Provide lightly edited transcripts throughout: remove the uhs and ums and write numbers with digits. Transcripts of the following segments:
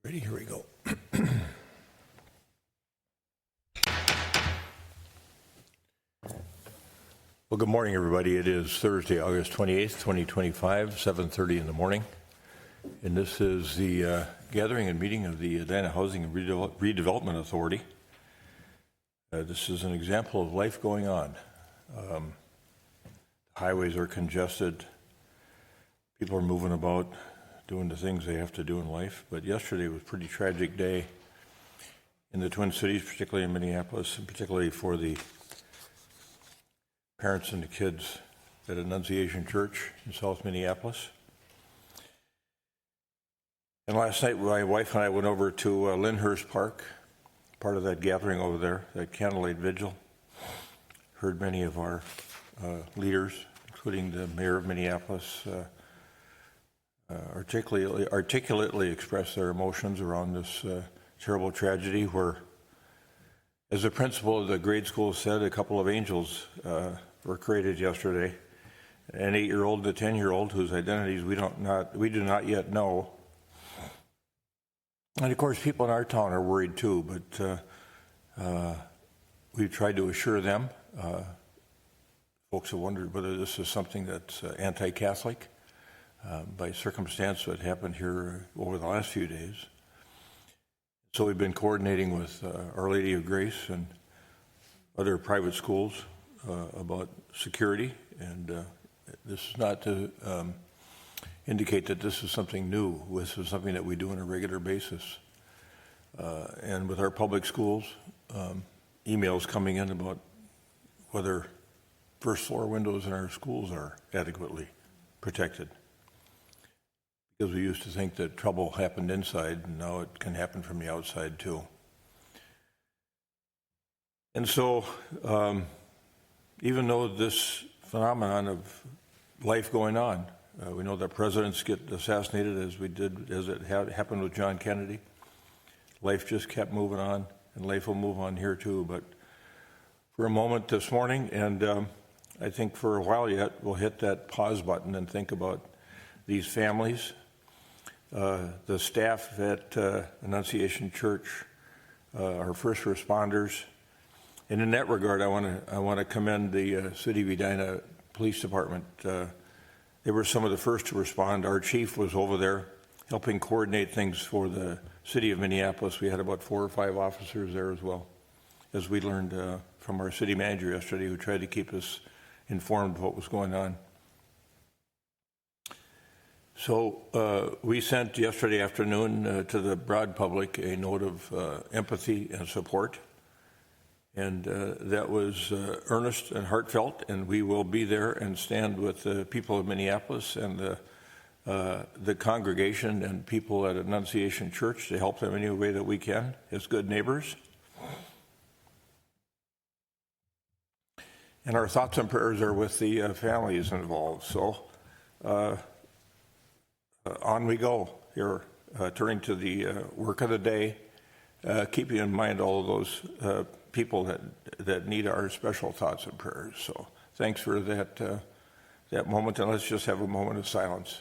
Ready? Here we go. Well, good morning, everybody. It is Thursday, August 28th, 2025, 7:30 in the morning. And this is the gathering and meeting of the Edina Housing and Redevelopment Authority. This is an example of life going on. Highways are congested. People are moving about, doing the things they have to do in life. But yesterday was a pretty tragic day in the Twin Cities, particularly in Minneapolis, and particularly for the parents and the kids at Annunciation Church in South Minneapolis. And last night, my wife and I went over to Lyndhurst Park, part of that gathering over there, that candlelight vigil. Heard many of our leaders, including the mayor of Minneapolis, articulately express their emotions around this terrible tragedy where, as the principal of the grade school said, a couple of angels were created yesterday. An 8-year-old and a 10-year-old whose identities we do not yet know. And of course, people in our town are worried too, but we've tried to assure them. Folks have wondered whether this is something that's anti-Catholic by circumstance that happened here over the last few days. So we've been coordinating with Our Lady of Grace and other private schools about security, and this is not to indicate that this is something new. This is something that we do on a regular basis. And with our public schools, emails coming in about whether first floor windows in our schools are adequately protected. Because we used to think that trouble happened inside, and now it can happen from the outside too. And so, even though this phenomenon of life going on, we know that presidents get assassinated as it happened with John Kennedy. Life just kept moving on, and life will move on here too. But for a moment this morning, and I think for a while yet, we'll hit that pause button and think about these families, the staff at Annunciation Church, our first responders. And in that regard, I want to commend the City of Edina Police Department. They were some of the first to respond. Our chief was over there helping coordinate things for the city of Minneapolis. We had about 4 or 5 officers there as well, as we learned from our city manager yesterday, who tried to keep us informed of what was going on. So we sent yesterday afternoon to the broad public a note of empathy and support. And that was earnest and heartfelt, and we will be there and stand with the people of Minneapolis and the congregation and people at Annunciation Church to help them any way that we can as good neighbors. And our thoughts and prayers are with the families involved. So on we go here, turning to the work of the day, keeping in mind all of those people that need our special thoughts and prayers. So thanks for that moment, and let's just have a moment of silence.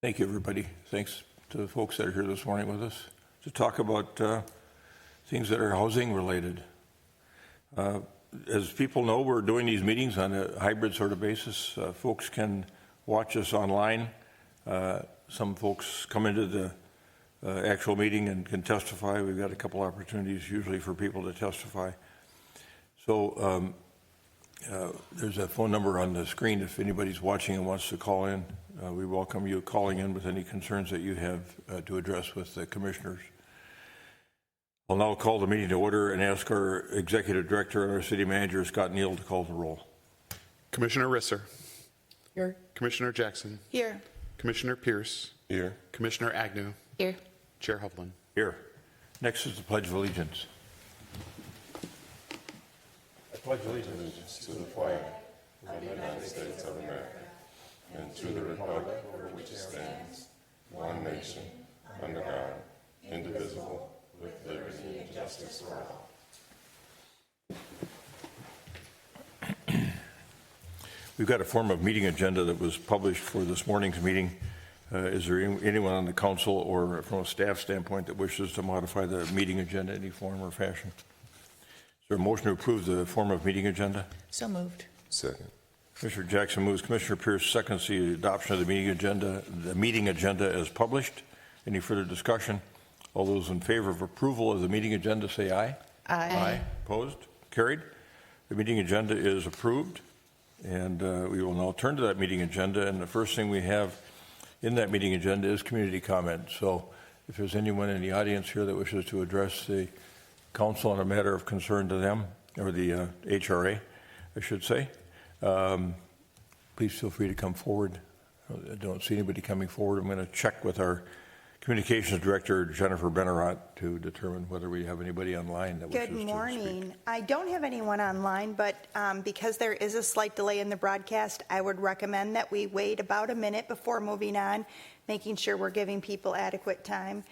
Thank you, everybody. Thanks to the folks that are here this morning with us to talk about things that are housing related. As people know, we're doing these meetings on a hybrid sort of basis. Folks can watch us online. Some folks come into the actual meeting and can testify. We've got a couple opportunities usually for people to testify. So there's a phone number on the screen if anybody's watching and wants to call in. We welcome you calling in with any concerns that you have to address with the commissioners. I'll now call the meeting to order and ask our Executive Director and our City Manager, Scott Neal, to call the roll. Commissioner Risser. Here. Commissioner Jackson. Here. Commissioner Pierce. Here. Commissioner Agnew. Here. Chair Hovland. Here. Next is the Pledge of Allegiance. I pledge allegiance To the flag of the United States of America and to the republic for which it stands, one nation, under God, indivisible, with liberty and justice for all. We've got a form of meeting agenda that was published for this morning's meeting. Is there anyone on the council or from a staff standpoint that wishes to modify the meeting agenda in any form or fashion? Is there a motion to approve the form of meeting agenda? So moved. Second. Commissioner Jackson moves. Commissioner Pierce seconds the adoption of the meeting agenda as published. Any further discussion? All those in favor of approval of the meeting agenda say aye. Aye. Opposed? Carried. The meeting agenda is approved. And we will now turn to that meeting agenda. And the first thing we have in that meeting agenda is community comment. So if there's anyone in the audience here that wishes to address the council on a matter of concern to them, or the HRA, I should say, please feel free to come forward. I don't see anybody coming forward. I'm going to check with our communications director, Jennifer Benarott, to determine whether we have anybody online that wishes to Good speak. morning. I don't have anyone online, but because there is a slight delay in the broadcast, I would recommend that we wait about a minute before moving on, making sure we're giving people adequate time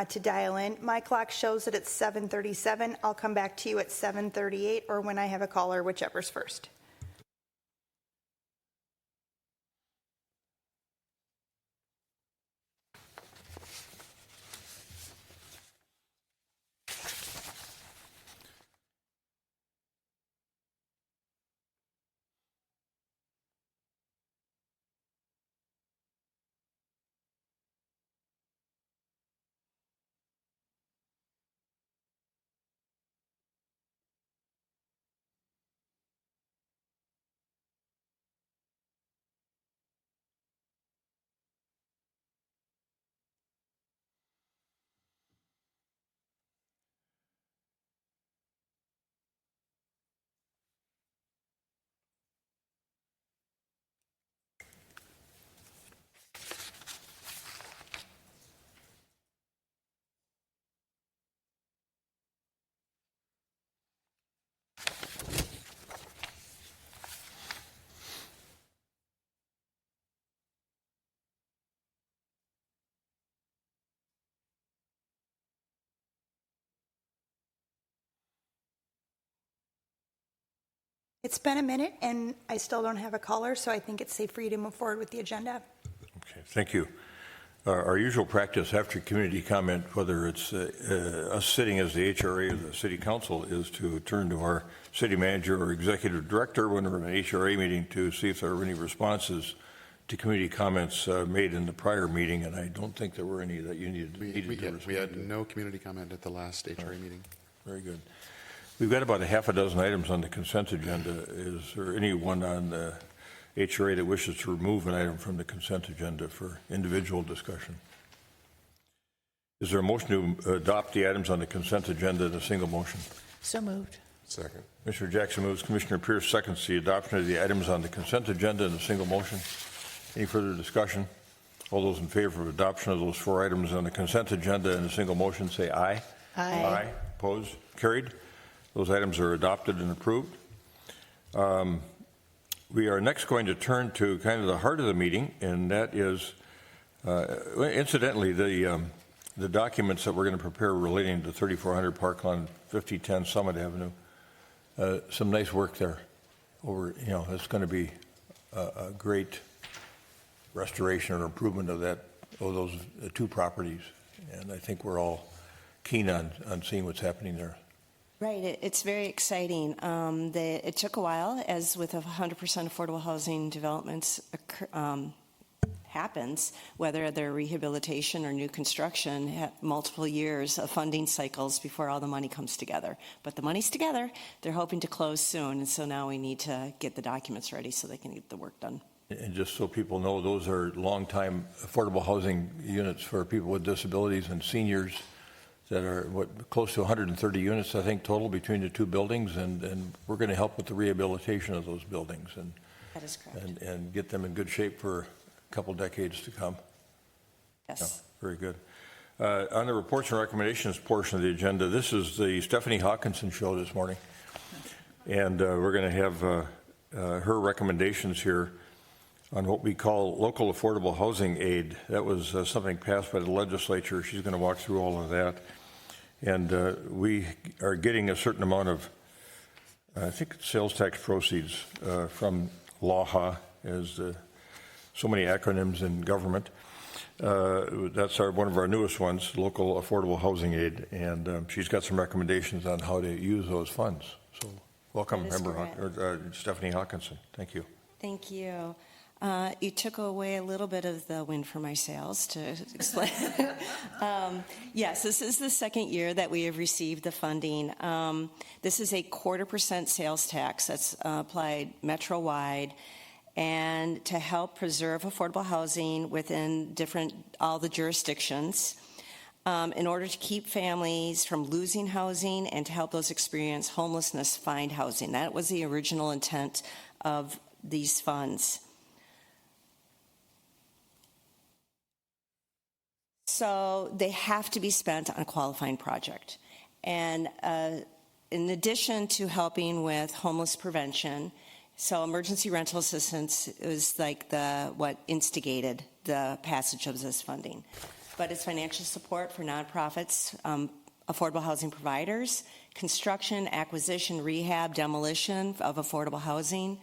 to dial in. My clock shows that it's 7:37. I'll come back to you at 7:38 or when I have a caller, whichever's first. It's been a minute, and I still don't have a caller, so I think it's safe for you to move forward with the agenda. Okay, thank you. Our usual practice after community comment, whether it's us sitting as the HRA or the city council, is to turn to our city manager or executive director when we're in an HRA meeting to see if there are any responses to community comments made in the prior meeting, and I don't think there were any that you needed to respond We had to. no community comment at the last HRA meeting. Very good. We've got about a half a dozen items on the consent agenda. Is there anyone on the HRA that wishes to remove an item from the consent agenda for individual discussion? Is there a motion to adopt the items on the consent agenda in a single motion? So moved. Second. Commissioner Jackson moves. Commissioner Pierce seconds the adoption of the items on the consent agenda in a single motion. Any further discussion? All those in favor of adoption of those four items on the consent agenda in a single motion say aye. Aye. Opposed? Carried. Those items are adopted and approved. We are next going to turn to kind of the heart of the meeting, and that is, incidentally, the documents that we're going to prepare relating to 3400 Parklawn 5010 Summit Avenue. Some nice work there. It's going to be a great restoration or improvement of those two properties, and I think we're all keen on seeing what's happening there. Right, it's very exciting. It took a while, as with 100% affordable housing developments happens, whether they're rehabilitation or new construction, multiple years of funding cycles before all the money comes together. But the money's together. They're hoping to close soon, and so now we need to get the documents ready so they can get the work done. And just so people know, those are long-time affordable housing units for people with disabilities and seniors that are close to 130 units, I think, total between the two buildings, and we're going to help with the rehabilitation of those buildings That is correct. and get them in good shape for a couple decades to come. Yes. Very good. On the reports and recommendations portion of the agenda, this is the Stephanie Hawkinson show this morning, and we're going to have her recommendations here. on what we call local affordable housing aid. That was something passed by the legislature. She's going to walk through all of that. And we are getting a certain amount of, I think, sales tax proceeds from LAHA, as so many acronyms in government. That's one of our newest ones, local affordable housing aid. And she's got some recommendations on how to use those funds. So welcome, That is Member Stephanie Hawkinson. Thank you. Thank you. You took away a little bit of the wind from my sails to explain. Yes, this is the second year that we have received the funding. This is a 0.25% sales tax that's applied metro-wide, and to help preserve affordable housing within all the jurisdictions, in order to keep families from losing housing and to help those experience homelessness find housing. That was the original intent of these funds. So they have to be spent on a qualifying project. And in addition to helping with homeless prevention, so emergency rental assistance is like what instigated the passage of this funding. But it's financial support for nonprofits, affordable housing providers, construction, acquisition, rehab, demolition of affordable housing,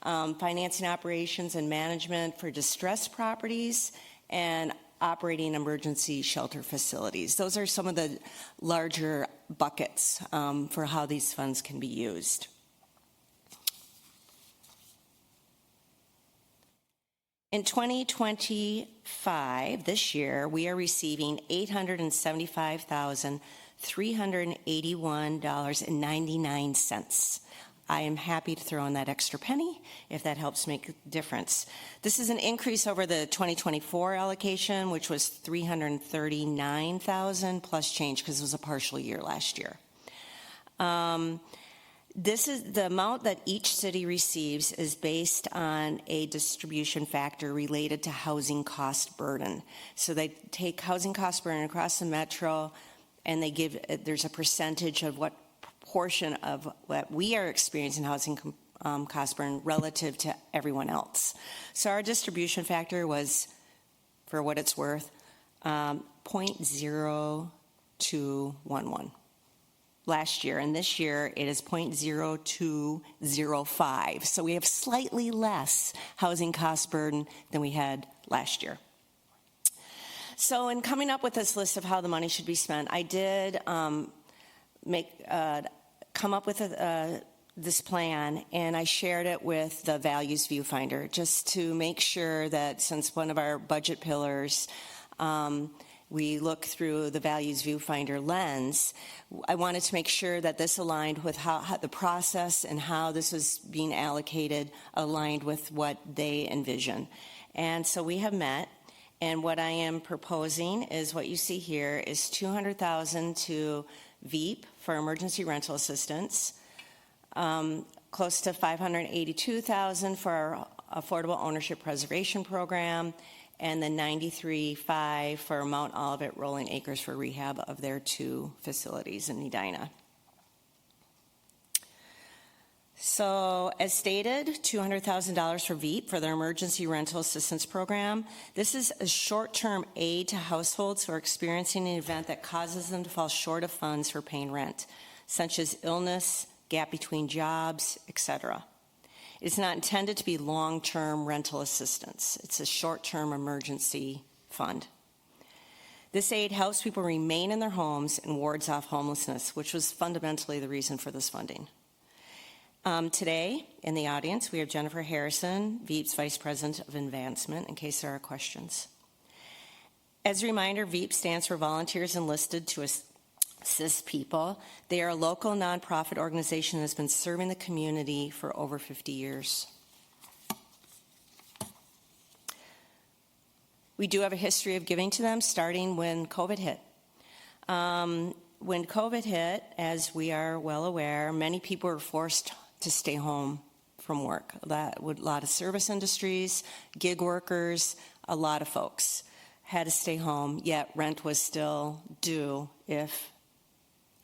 financing operations and management for distressed properties, and operating emergency shelter facilities. Those are some of the larger buckets for how these funds can be used. In 2025, this year, we are receiving $875,381.99. I am happy to throw in that extra penny if that helps make a difference. This is an increase over the 2024 allocation, which was $339,000 plus change because it was a partial year last year. This is the amount that each city receives is based on a distribution factor related to housing cost burden. So they take housing cost burden across the metro, and they give there's a percentage of what portion of what we are experiencing housing cost burden relative to everyone else. So our distribution factor was, for what it's worth, 0.0211 last year, and this year it is 0.0205. So we have slightly less housing cost burden than we had last year. So in coming up with this list of how the money should be spent, I did come up with this plan, and I shared it with the Values Viewfinder just to make sure that, since one of our budget pillars, we look through the Values Viewfinder lens, I wanted to make sure that this aligned with how the process and how this was being allocated aligned with what they envision. And so we have met, and what I am proposing is what you see here is $200,000 to VEEP for emergency rental assistance, close to $582,000 for our affordable ownership preservation program, and then $93,500 for Mount Olivet Rolling Acres for rehab of their 2 facilities in Edina. So, as stated, $200,000 for VEEP for their emergency rental assistance program. This is a short-term aid to households who are experiencing an event that causes them to fall short of funds for paying rent, such as illness, gap between jobs, etc. It's not intended to be long-term rental assistance. It's a short-term emergency fund. This aid helps people remain in their homes and wards off homelessness, which was fundamentally the reason for this funding. Today, in the audience, we have Jennifer Harrison, VEEP's Vice President of Advancement, in case there are questions. As a reminder, VEEP stands for Volunteers Enlisted to Assist People. They are a local nonprofit organization that has been serving the community for over 50 years. We do have a history of giving to them, starting when COVID hit. When COVID hit, as we are well aware, many people were forced to stay home from work. A lot of service industries, gig workers, a lot of folks had to stay home, yet rent was still due if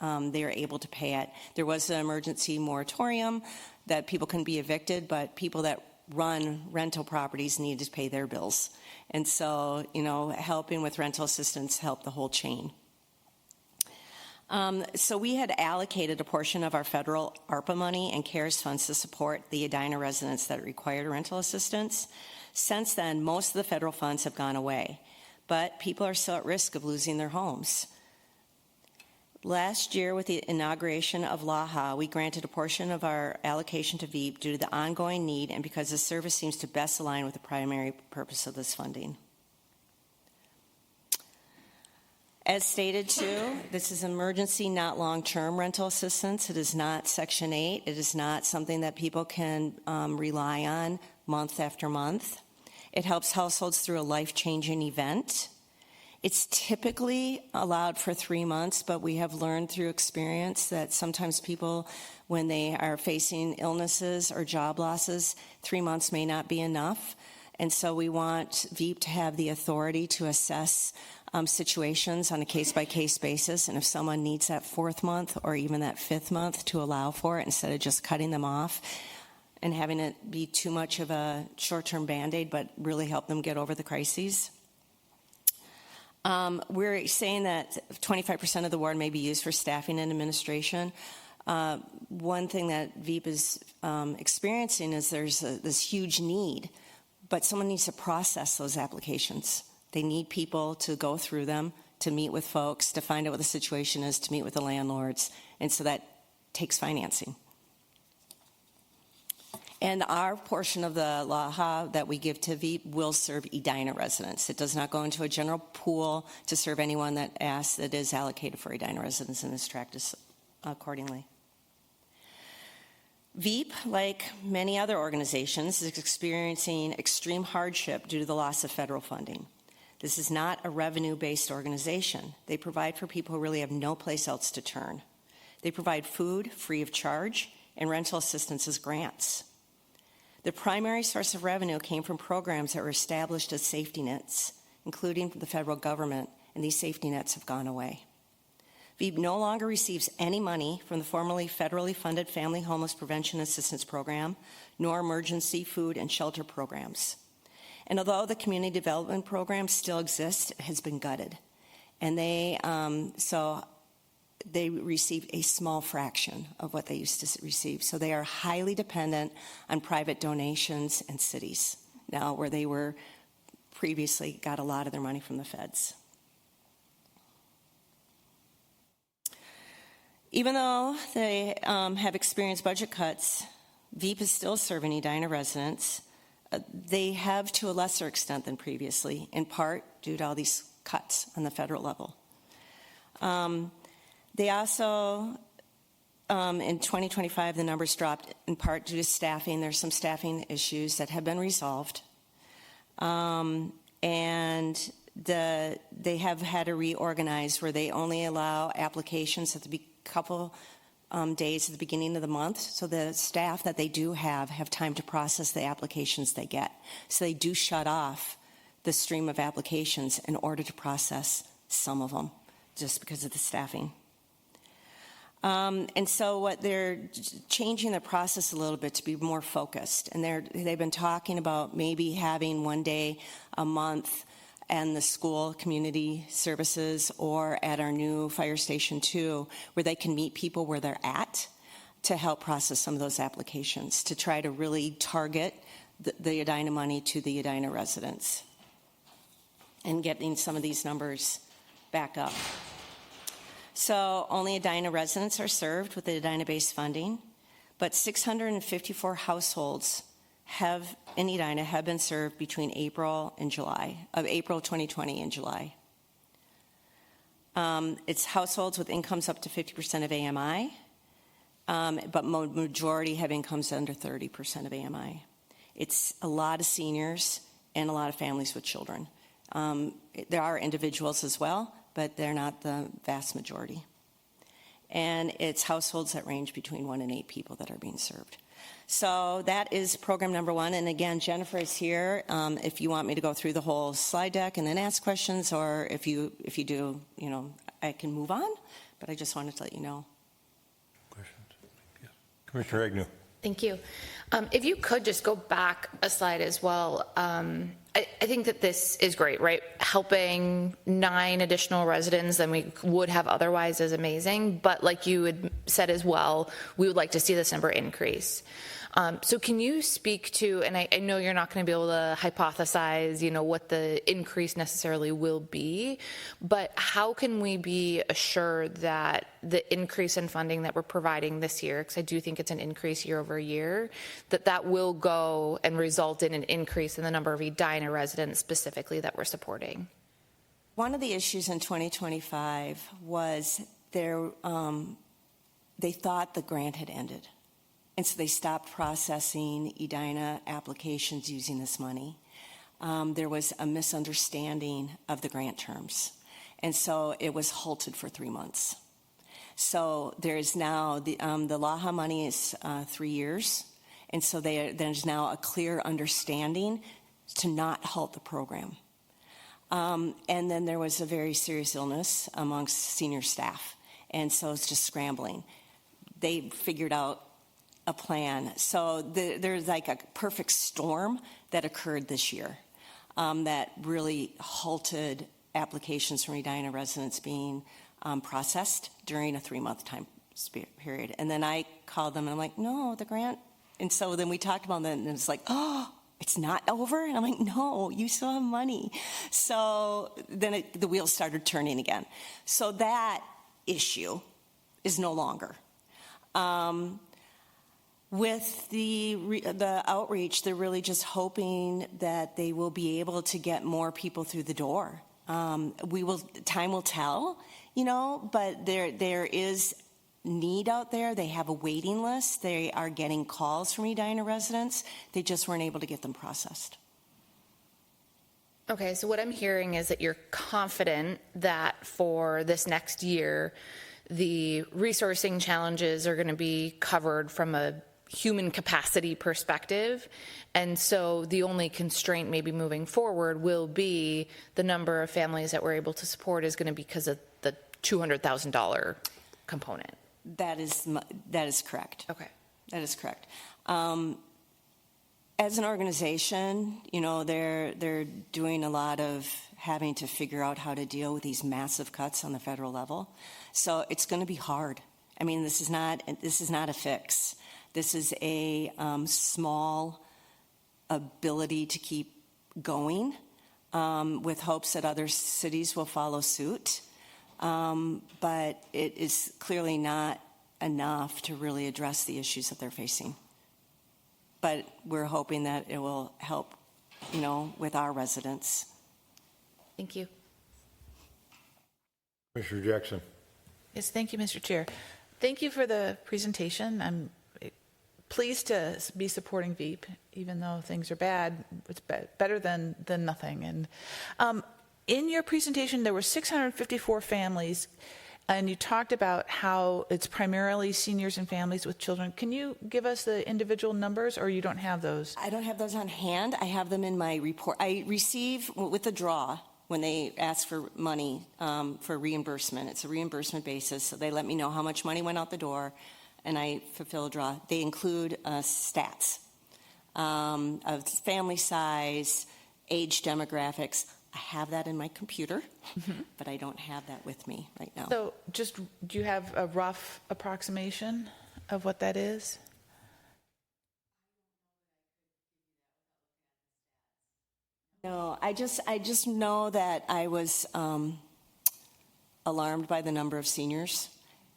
they were able to pay it. There was an emergency moratorium that people couldn't be evicted, but people that run rental properties needed to pay their bills. And so, helping with rental assistance helped the whole chain. So we had allocated a portion of our federal ARPA money and CARES funds to support the Edina residents that required rental assistance. Since then, most of the federal funds have gone away, but people are still at risk of losing their homes. Last year, with the inauguration of LAHA, we granted a portion of our allocation to VEEP due to the ongoing need and because the service seems to best align with the primary purpose of this funding. As stated too, this is emergency, not long-term rental assistance. It is not Section 8. It is not something that people can rely on month after month. It helps households through a life-changing event. It's typically allowed for 3 months, but we have learned through experience that sometimes people, when they are facing illnesses or job losses, 3 months may not be enough. And so we want VEEP to have the authority to assess situations on a case-by-case basis, and if someone needs that 4th month or even that 5th month, to allow for it instead of just cutting them off and having it be too much of a short-term Band-Aid, but really help them get over the crises. We're saying that 25% of the ward may be used for staffing and administration. One thing that VEEP is experiencing is there's this huge need, but someone needs to process those applications. They need people to go through them, to meet with folks, to find out what the situation is, to meet with the landlords, and so that takes financing. And our portion of the LAHA that we give to VEEP will serve Edina residents. It does not go into a general pool to serve anyone that asks. It is allocated for Edina residents and is tracked accordingly. VEEP, like many other organizations, is experiencing extreme hardship due to the loss of federal funding. This is not a revenue-based organization. They provide for people who really have no place else to turn. They provide food free of charge and rental assistance as grants. The primary source of revenue came from programs that were established as safety nets, including the federal government, and these safety nets have gone away. VEEP no longer receives any money from the formerly federally funded Family Homeless Prevention Assistance Program, nor emergency food and shelter programs. And although the community development program still exists, it has been gutted. And they receive a small fraction of what they used to receive. So they are highly dependent on private donations and cities now, where they were previously got a lot of their money from the feds. Even though they have experienced budget cuts, VEEP is still serving Edina residents. They have to a lesser extent than previously, in part due to all these cuts on the federal level. They also, in 2025, the numbers dropped in part due to staffing. There's some staffing issues that have been resolved. And they have had to reorganize where they only allow applications at the couple days at the beginning of the month, so the staff that they do have time to process the applications they get. So they do shut off the stream of applications in order to process some of them, just because of the staffing. And so what they're changing the process a little bit to be more focused, and they've been talking about maybe having one day a month and the school community services or at our new fire station 2, where they can meet people where they're at to help process some of those applications, to try to really target the Edina money to the Edina residents and getting some of these numbers back up. So only Edina residents are served with the Edina-based funding, but 654 households in Edina have been served between April 2020 and July. It's households with incomes up to 50% of AMI, but majority have incomes under 30% of AMI. It's a lot of seniors and a lot of families with children. There are individuals as well, but they're not the vast majority. And it's households that range between 1 and 8 people that are being served. So that is program number 1. And again, Jennifer is here if you want me to go through the whole slide deck and then ask questions, or if you do, I can move on. But I just wanted to let you know. Questions? Yes. Commissioner Agnew. Thank you. If you could just go back a slide as well. I think that this is great, right? Helping 9 additional residents than we would have otherwise is amazing. But like you had said as well, we would like to see this number increase. So can you speak to, and I know you're not going to be able to hypothesize, what the increase necessarily will be, but how can we be assured that the increase in funding that we're providing this year, because I do think it's an increase year over year, that will go and result in an increase in the number of Edina residents specifically that we're supporting? One of the issues in 2025 was they thought the grant had ended. And so they stopped processing Edina applications using this money. There was a misunderstanding of the grant terms. And so it was halted for 3 months. So there's now, the LAHA money is 3 years. And so there's now a clear understanding to not halt the program. And then there was a very serious illness amongst senior staff. And so it's just scrambling. They figured out a plan. So there's like a perfect storm that occurred this year that really halted applications from Edina residents being processed during a 3-month time period. And then I called them and I'm like, no, the grant. And so then we talked about that and it's like, oh, it's not over? And I'm like, no, you still have money. So then the wheels started turning again. So that issue is no longer. With the outreach, they're really just hoping that they will be able to get more people through the door. Time will tell, but there is need out there. They have a waiting list. They are getting calls from Edina residents. They just weren't able to get them processed. Okay, so what I'm hearing is that you're confident that for this next year, the resourcing challenges are going to be covered from a human capacity perspective, and so the only constraint maybe moving forward will be the number of families that we're able to support is going to be because of the $200,000 component. That is correct. Okay. That is correct. As an organization, they're doing a lot of having to figure out how to deal with these massive cuts on the federal level. So it's going to be hard. I mean, this is not a fix. This is a small ability to keep going with hopes that other cities will follow suit. But it is clearly not enough to really address the issues that they're facing. But we're hoping that it will help, with our residents. Thank you. Commissioner Jackson. Yes, thank you, Mr. Chair. Thank you for the presentation. I'm pleased to be supporting VEEP, even though things are bad. It's better than nothing. And in your presentation, there were 654 families, and you talked about how it's primarily seniors and families with children. Can you give us the individual numbers, or you don't have those? I don't have those on hand. I have them in my report. I receive with the draw when they ask for money for reimbursement. It's a reimbursement basis, so they let me know how much money went out the door, and I fulfill a draw. They include stats of family size, age demographics. I have that in my computer, but I don't have that with me right now. So do you have a rough approximation of what that is? No, I just know that I was alarmed by the number of seniors,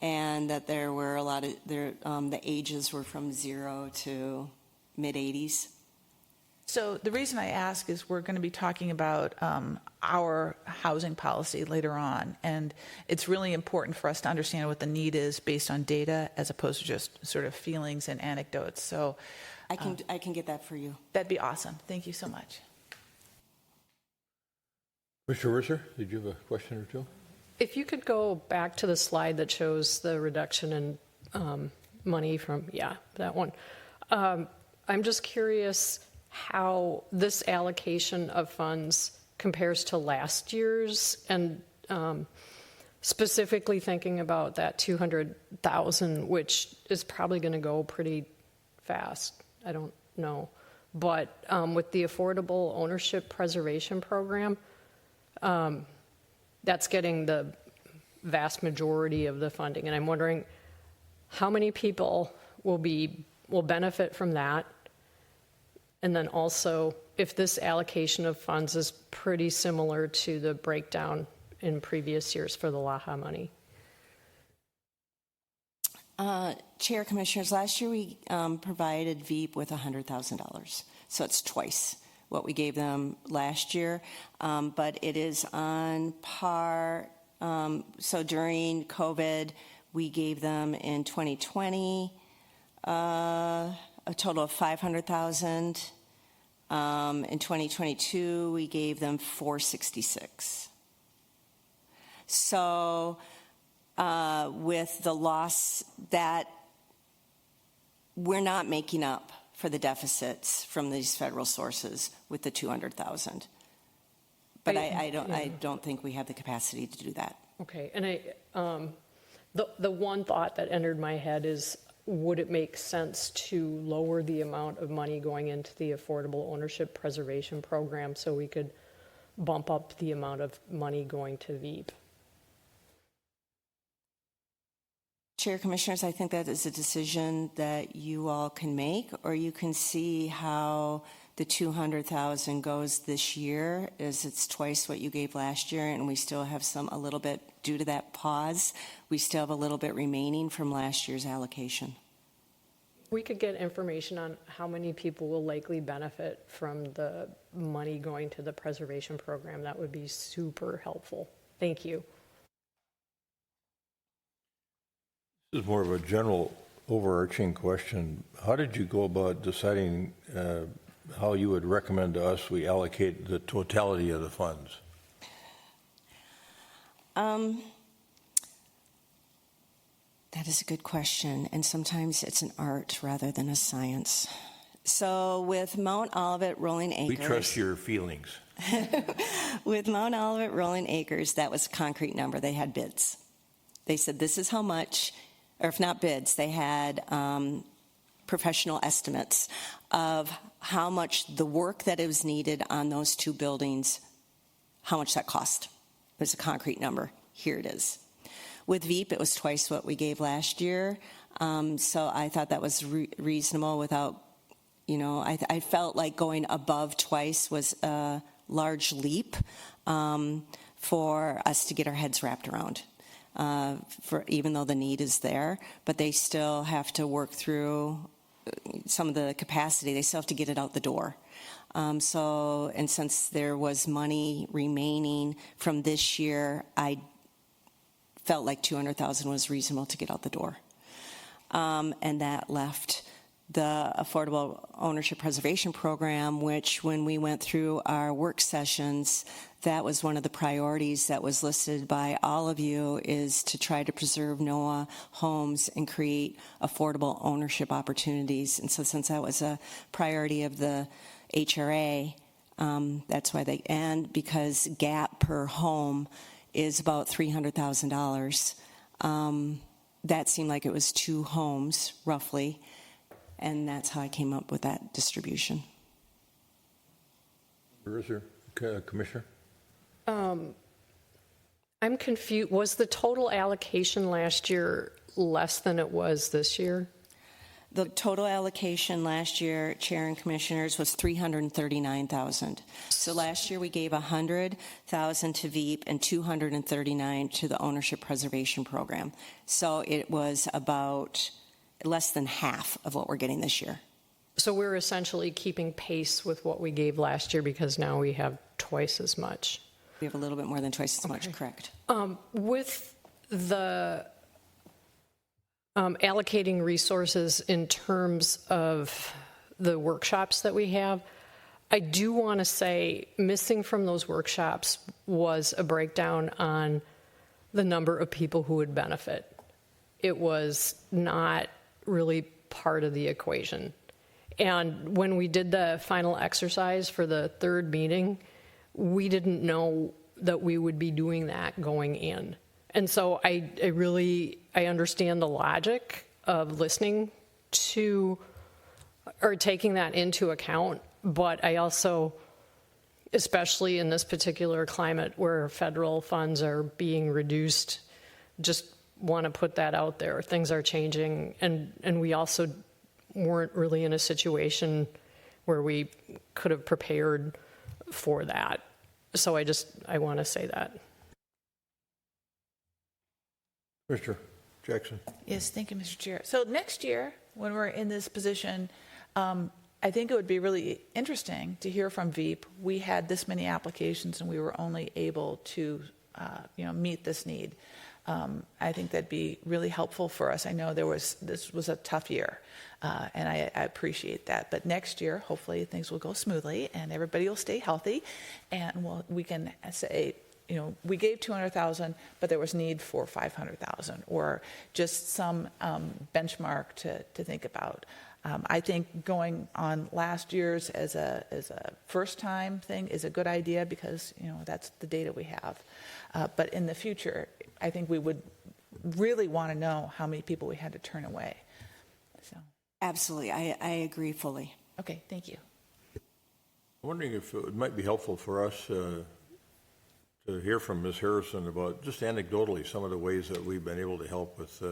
and that there were a lot of the ages were from 0 to mid-80s. So the reason I ask is we're going to be talking about our housing policy later on, and it's really important for us to understand what the need is based on data as opposed to just sort of feelings and anecdotes. So I can get that for you. that'd be awesome. Thank you so much. Mr. Risser, did you have a question or two? If you could go back to the slide that shows the reduction in money from, that one. I'm just curious how this allocation of funds compares to last year's, and specifically thinking about that $200,000, which is probably going to go pretty fast, I don't know. But with the Affordable Ownership Preservation Program, that's getting the vast majority of the funding. And I'm wondering how many people will benefit from that. And then also, if this allocation of funds is pretty similar to the breakdown in previous years for the LAHA money. Chair, Commissioners, last year we provided Veep with $100,000. So it's twice what we gave them last year. But it is on par. So during COVID, we gave them in 2020 a total of $500,000. In 2022, we gave them $466,000. So with the loss, that we're not making up for the deficits from these federal sources with the $200,000. But I don't think we have the capacity to do that. Okay, and the one thought that entered my head is, would it make sense to lower the amount of money going into the Affordable Ownership Preservation Program so we could bump up the amount of money going to Veep? Chair, Commissioners, I think that is a decision that you all can make, or you can see how the $200,000 goes this year, as it's twice what you gave last year, and we still have a little bit, due to that pause, we still have a little bit remaining from last year's allocation. We could get information on how many people will likely benefit from the money going to the preservation program. That would be super helpful. Thank you. This is more of a general overarching question. How did you go about deciding how you would recommend to us we allocate the totality of the funds? That is a good question, and sometimes it's an art rather than a science. So with Mount Olivet Rolling Acres... We trust your feelings. With Mount Olivet Rolling Acres, that was a concrete number. They had bids. They said this is how much, or if not bids, they had professional estimates of how much the work that was needed on those two buildings, how much that cost. It was a concrete number. Here it is. With Veep, it was twice what we gave last year. So I thought that was reasonable without, I felt like going above twice was a large leap for us to get our heads wrapped around. Even though the need is there, but they still have to work through some of the capacity. They still have to get it out the door. And since there was money remaining from this year, I felt like $200,000 was reasonable to get out the door. And that left the Affordable Ownership Preservation Program, which when we went through our work sessions, that was one of the priorities that was listed by all of you, is to try to preserve NOAA homes and create affordable ownership opportunities. And so since that was a priority of the HRA, that's why and because gap per home is about $300,000, that seemed like it was 2 homes, roughly, and that's how I came up with that distribution. Where is there, Commissioner? I'm confused. Was the total allocation last year less than it was this year? The total allocation last year, Chair and Commissioners, was $339,000. So last year we gave $100,000 to Veep and $239,000 to the Ownership Preservation Program. So it was about less than half of what we're getting this year. So we're essentially keeping pace with what we gave last year because now we have twice as much. We have a little bit more than twice as much, correct. With the allocating resources in terms of the workshops that we have, I do want to say missing from those workshops was a breakdown on the number of people who would benefit. It was not really part of the equation. And when we did the final exercise for the third meeting, we didn't know that we would be doing that going in. And so I understand the logic of listening to are taking that into account, but I also, especially in this particular climate where federal funds are being reduced, just want to put that out there. Things are changing, and we also weren't really in a situation where we could have prepared for that. So I want to say that. Commissioner Jackson. Yes, thank you, Mr. Chair. So next year, when we're in this position, I think it would be really interesting to hear from Veep. We had this many applications, and we were only able to, meet this need. I think that'd be really helpful for us. I know this was a tough year, and I appreciate that. But next year, hopefully, things will go smoothly, and everybody will stay healthy, and we can say, we gave 200,000, but there was need for 500,000, or just some benchmark to think about. I think going on last year's as a first time thing is a good idea because that's the data we have. But in the future, I think we would really want to know how many people we had to turn away. So. Absolutely, I agree fully. Okay, thank you. I'm wondering if it might be helpful for us to hear from Ms. Harrison about, just anecdotally, some of the ways that we've been able to help with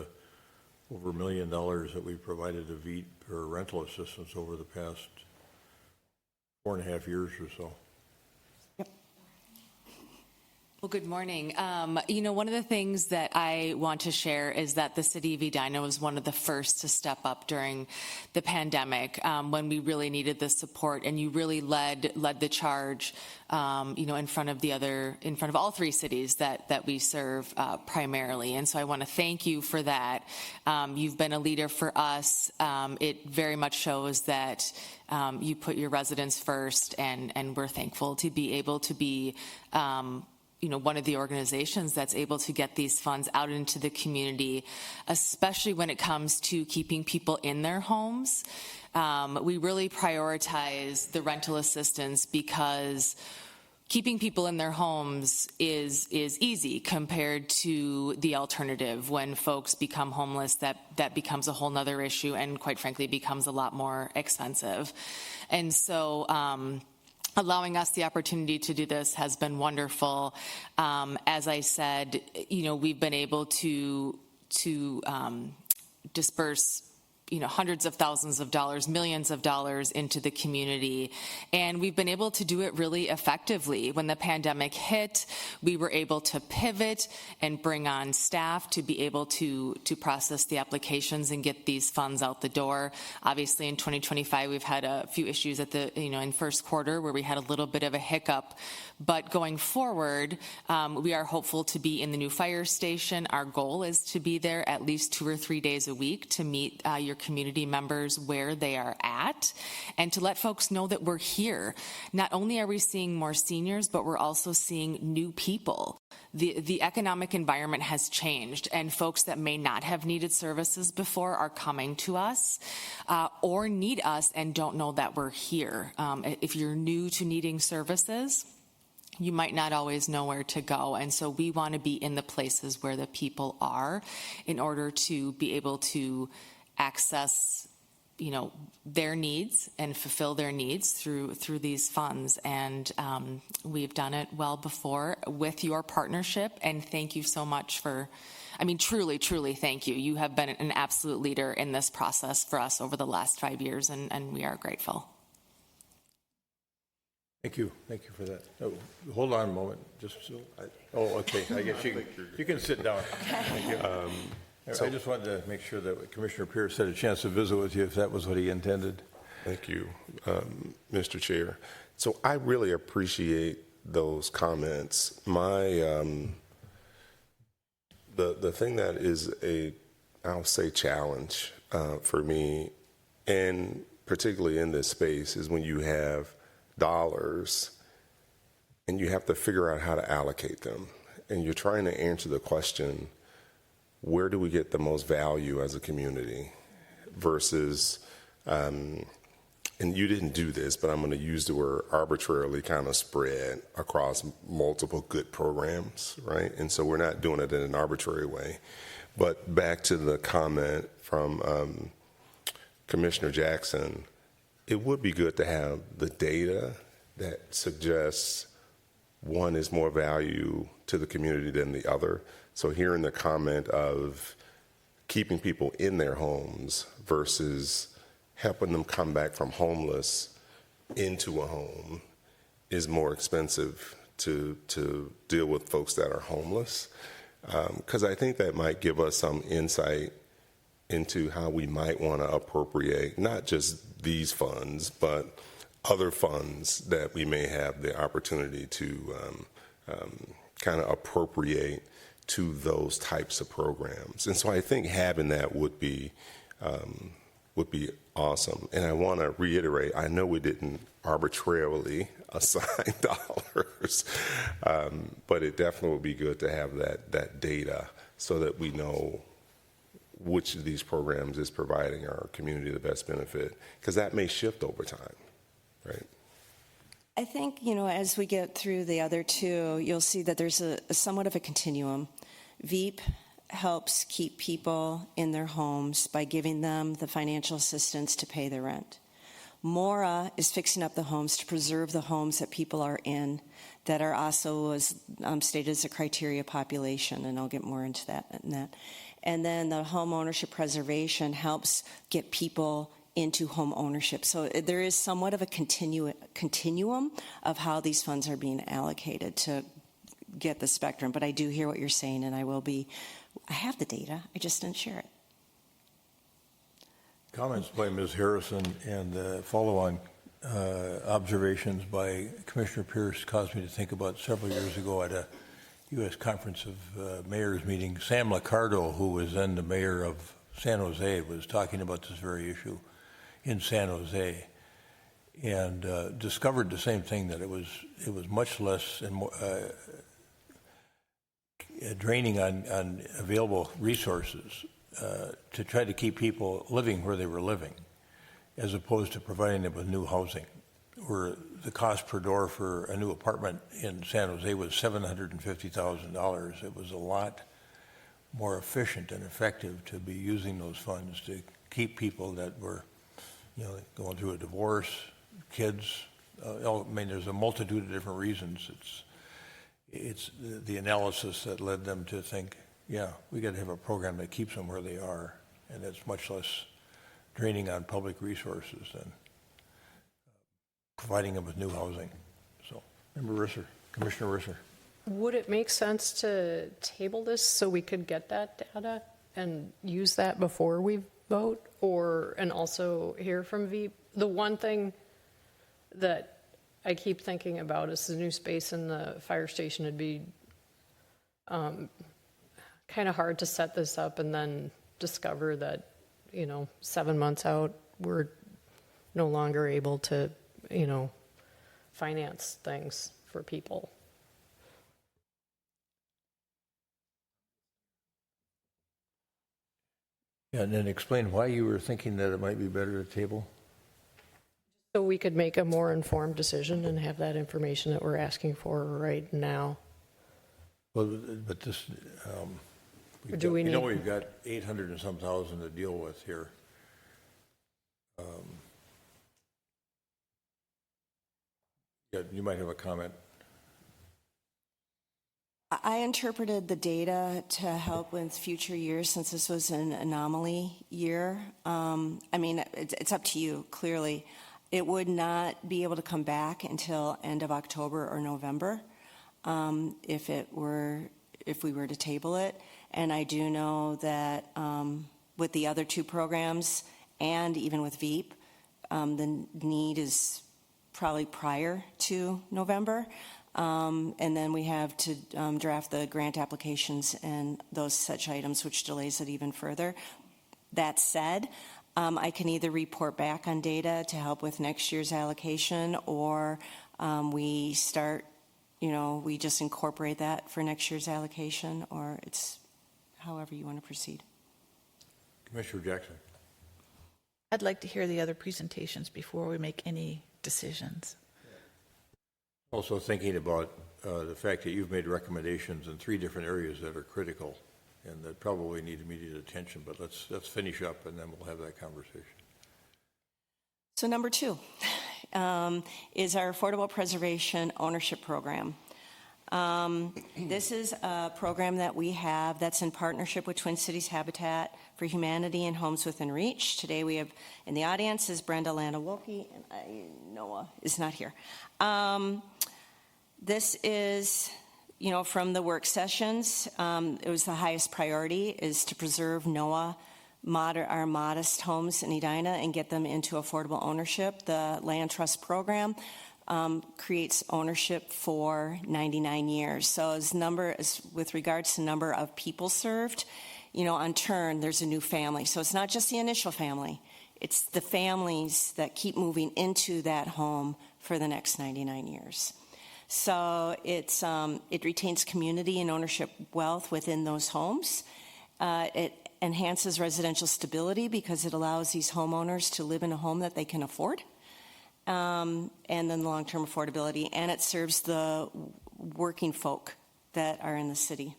over $1 million that we've provided to VEET for rental assistance over the past 4.5 years or so. Well, good morning. One of the things that I want to share is that the city of Edina was one of the first to step up during the pandemic when we really needed the support, and you really led the charge, in front of all three cities that we serve primarily. And so I want to thank you for that. You've been a leader for us. It very much shows that you put your residents first, and we're thankful to be able to be one of the organizations that's able to get these funds out into the community, especially when it comes to keeping people in their homes. We really prioritize the rental assistance because keeping people in their homes is easy compared to the alternative. When folks become homeless, that becomes a whole nother issue, and quite frankly becomes a lot more expensive. And so allowing us the opportunity to do this has been wonderful. As I said, we've been able to disperse hundreds of thousands of dollars, millions of dollars into the community. And we've been able to do it really effectively. When the pandemic hit, we were able to pivot and bring on staff to be able to process the applications and get these funds out the door. Obviously, in 2025, we've had a few issues at in first quarter where we had a little bit of a hiccup. But going forward, we are hopeful to be in the new fire station. Our goal is to be there at least 2 or 3 days a week to meet your community members where they are at, and to let folks know that we're here. Not only are we seeing more seniors, but we're also seeing new people. The economic environment has changed, and folks that may not have needed services before are coming to us or need us and don't know that we're here. If you're new to needing services, you might not always know where to go. And so we want to be in the places where the people are in order to be able to access their needs and fulfill their needs through these funds. And we've done it well before with your partnership, and thank you so much for, truly thank you. You have been an absolute leader in this process for us over the last 5 years, and we are grateful. Thank you for that. Oh, hold on a moment. Okay. I guess you can sit down. Thank you. I just wanted to make sure that Commissioner Pierce had a chance to visit with you if that was what he intended. Thank you, Mr. Chair. So I really appreciate those comments. The thing that is I'll say challenge for me, and particularly in this space, is when you have dollars and you have to figure out how to allocate them, and you're trying to answer the question, where do we get the most value as a community versus, and you didn't do this, but I'm going to use the word arbitrarily kind of spread across multiple good programs, right? And so we're not doing it in an arbitrary way. But back to the comment from Commissioner Jackson, it would be good to have the data that suggests one is more value to the community than the other. So hearing the comment of keeping people in their homes versus helping them come back from homeless into a home is more expensive to deal with folks that are homeless. Because I think that might give us some insight into how we might want to appropriate not just these funds, but other funds that we may have the opportunity to kind of appropriate to those types of programs. And so I think having that would be awesome. And I want to reiterate, I know we didn't arbitrarily assign dollars, but it definitely would be good to have that data so that we know which of these programs is providing our community the best benefit, because that may shift over time, right? I think, as we get through the other two, you'll see that there's a somewhat of a continuum. VEAP helps keep people in their homes by giving them the financial assistance to pay their rent. MORA is fixing up the homes to preserve the homes that people are in that are also as stated as a criteria population, and I'll get more into that. And then the home ownership preservation helps get people into home ownership. So there is somewhat of a continuum of how these funds are being allocated to get the spectrum. But I do hear what you're saying, and I have the data, I just didn't share it. Comments by Ms. Harrison and follow-on observations by Commissioner Pierce caused me to think about several years ago at a U.S. Conference of Mayors meeting. Sam Liccardo, who was then the mayor of San Jose, was talking about this very issue in San Jose, and discovered the same thing, that it was much less and more draining on available resources to try to keep people living where they were living, as opposed to providing them with new housing, where the cost per door for a new apartment in San Jose was $750,000. It was a lot more efficient and effective to be using those funds to keep people that were, going through a divorce, kids. There's a multitude of different reasons. It's the analysis that led them to think, we got to have a program that keeps them where they are, and it's much less draining on public resources than providing them with new housing. So, Commissioner Risser. Would it make sense to table this so we could get that data and use that before we vote, and also hear from VEAP? The one thing that I keep thinking about is the new space in the fire station. It'd be kind of hard to set this up and then discover that, 7 months out, we're no longer able to, finance things for people. Yeah, and then explain why you were thinking that it might be better to table. So we could make a more informed decision and have that information that we're asking for right now. Well, but this, we've got 800 and some thousand to deal with here. You might have a comment. I interpreted the data to help with future years, since this was an anomaly year. It's up to you, clearly. It would not be able to come back until end of October or November if we were to table it. And I do know that with the other two programs and even with VEAP, the need is probably prior to November. And then we have to draft the grant applications and those such items, which delays it even further. That said, I can either report back on data to help with next year's allocation, or we start, we just incorporate that for next year's allocation, or it's however you want to proceed. Commissioner Jackson. I'd like to hear the other presentations before we make any decisions. Also thinking about the fact that you've made recommendations in 3 different areas that are critical and that probably need immediate attention, but let's finish up and then we'll have that conversation. So number 2 is our Affordable Preservation Ownership Program. This is a program that we have that's in partnership with Twin Cities Habitat for Humanity and Homes Within Reach. Today we have in the audience is Brenda Lana-Wilkie, and Noah is not here. This is, from the work sessions, it was the highest priority is to preserve NOAA, our modest homes in Edina, and get them into affordable ownership. The Land Trust Program creates ownership for 99 years. So with regards to number of people served, on turn, there's a new family. So it's not just the initial family. It's the families that keep moving into that home for the next 99 years. So it retains community and ownership wealth within those homes. It enhances residential stability because it allows these homeowners to live in a home that they can afford, and then long-term affordability, and it serves the working folk that are in the city.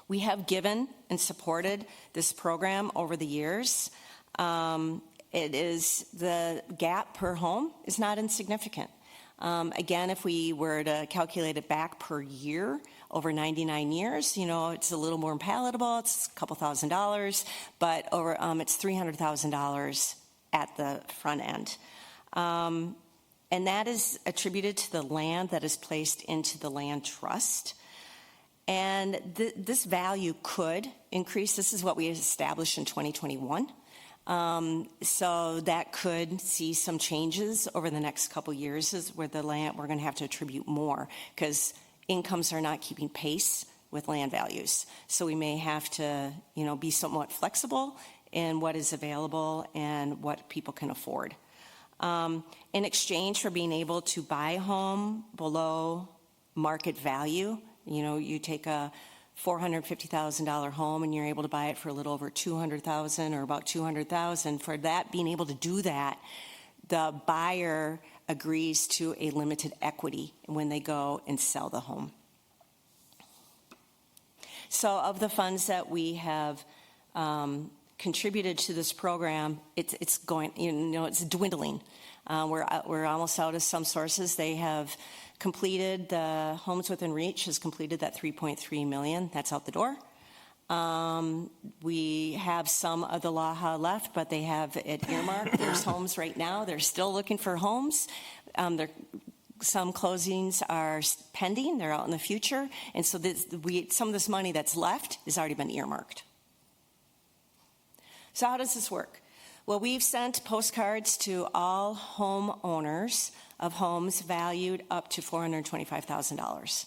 We have given and supported this program over the years. The gap per home is not insignificant. Again, if we were to calculate it back per year over 99 years, it's a little more palatable. It's a couple $1,000s, but it's $300,000 at the front end. And that is attributed to the land that is placed into the land trust. And this value could increase. This is what we established in 2021. So that could see some changes over the next couple years where the land, we're going to have to attribute more because incomes are not keeping pace with land values. So we may have to, be somewhat flexible in what is available and what people can afford. In exchange for being able to buy a home below market value, you take a $450,000 home and you're able to buy it for a little over $200,000 or about $200,000. For that, being able to do that, the buyer agrees to a limited equity when they go and sell the home. So of the funds that we have contributed to this program, it's going, it's dwindling. We're almost out of some sources. They have completed, the Homes Within Reach has completed that $3.3 million. That's out the door. We have some of the LAHA left, but they have it earmarked. There's homes right now. They're still looking for homes. Some closings are pending. They're out in the future. And so some of this money that's left has already been earmarked. So how does this work? Well, we've sent postcards to all homeowners of homes valued up to $425,000.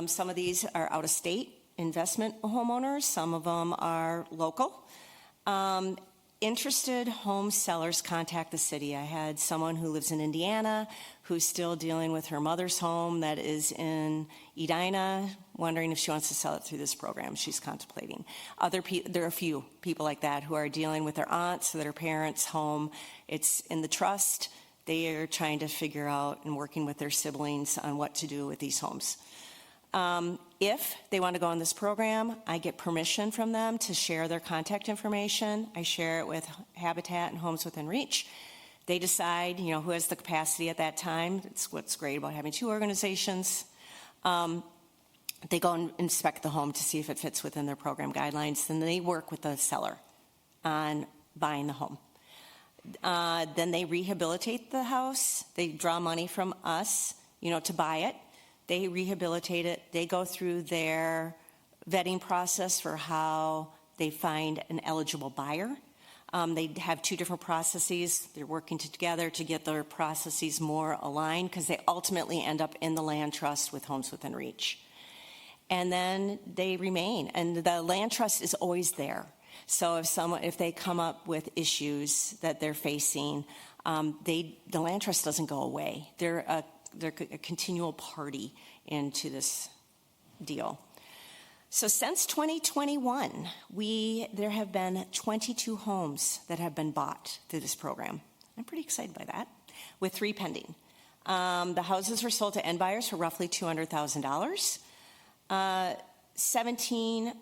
Some of these are out-of-state investment homeowners. Some of them are local. Interested home sellers contact the city. I had someone who lives in Indiana who's still dealing with her mother's home that is in Edina, wondering if she wants to sell it through this program she's contemplating. There are a few people like that who are dealing with their aunts or their parents' home. It's in the trust. They are trying to figure out and working with their siblings on what to do with these homes. If they want to go on this program, I get permission from them to share their contact information. I share it with Habitat and Homes Within Reach. They decide, who has the capacity at that time. It's what's great about having two organizations. They go and inspect the home to see if it fits within their program guidelines. Then they work with the seller on buying the home. Then they rehabilitate the house. They draw money from us, to buy it. They rehabilitate it. They go through their vetting process for how they find an eligible buyer. They have two different processes. They're working together to get their processes more aligned because they ultimately end up in the land trust with Homes Within Reach. And then they remain. And the land trust is always there. So if they come up with issues that they're facing, the land trust doesn't go away. They're a continual party into this deal. So since 2021, there have been 22 homes that have been bought through this program. I'm pretty excited by that, with 3 pending. The houses were sold to end buyers for roughly $200,000. 17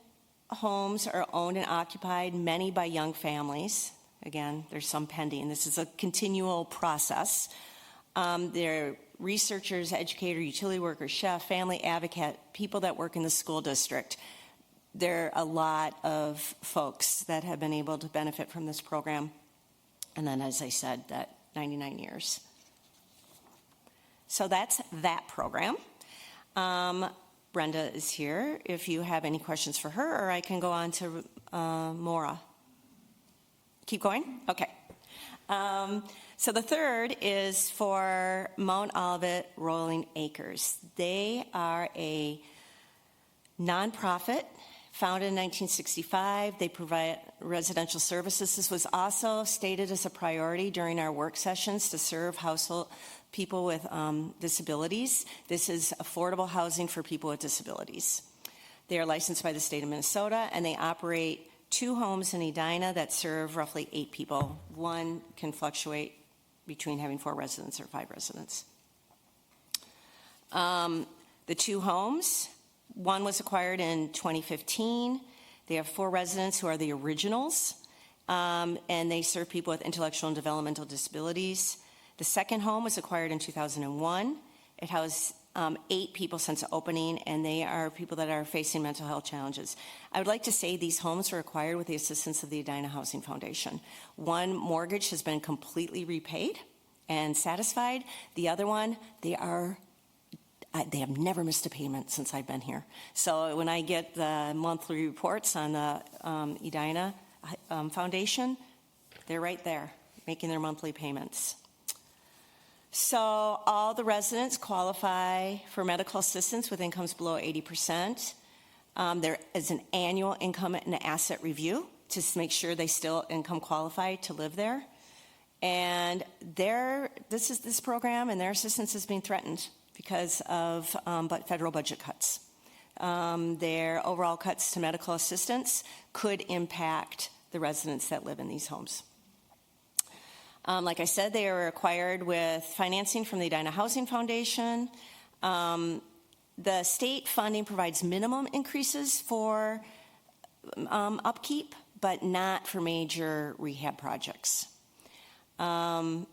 homes are owned and occupied, many by young families. Again, there's some pending. This is a continual process. They're researchers, educator, utility worker, chef, family advocate, people that work in the school district. There are a lot of folks that have been able to benefit from this program. And then, as I said, that 99 years. So that's that program. Brenda is here if you have any questions for her, or I can go on to Maura. Keep going? Okay. So the third is for Mount Olivet Rolling Acres. They are a nonprofit founded in 1965. They provide residential services. This was also stated as a priority during our work sessions to serve household people with disabilities. This is affordable housing for people with disabilities. They are licensed by the state of Minnesota, and they operate 2 homes in Edina that serve roughly 8 people. One can fluctuate between having 4 residents or 5 residents. The 2 homes, one was acquired in 2015. They have 4 residents who are the originals, and they serve people with intellectual and developmental disabilities. The second home was acquired in 2001. It housed 8 people since opening, and they are people that are facing mental health challenges. I would like to say these homes were acquired with the assistance of the Edina Housing Foundation. One mortgage has been completely repaid and satisfied. The other one, they have never missed a payment since I've been here. So when I get the monthly reports on the Edina Foundation, they're right there making their monthly payments. So all the residents qualify for medical assistance with incomes below 80%. There is an annual income and asset review to make sure they still income qualify to live there. And this program and their assistance is being threatened because of federal budget cuts. Their overall cuts to medical assistance could impact the residents that live in these homes. Like I said, they were acquired with financing from the Edina Housing Foundation. The state funding provides minimum increases for upkeep, but not for major rehab projects. And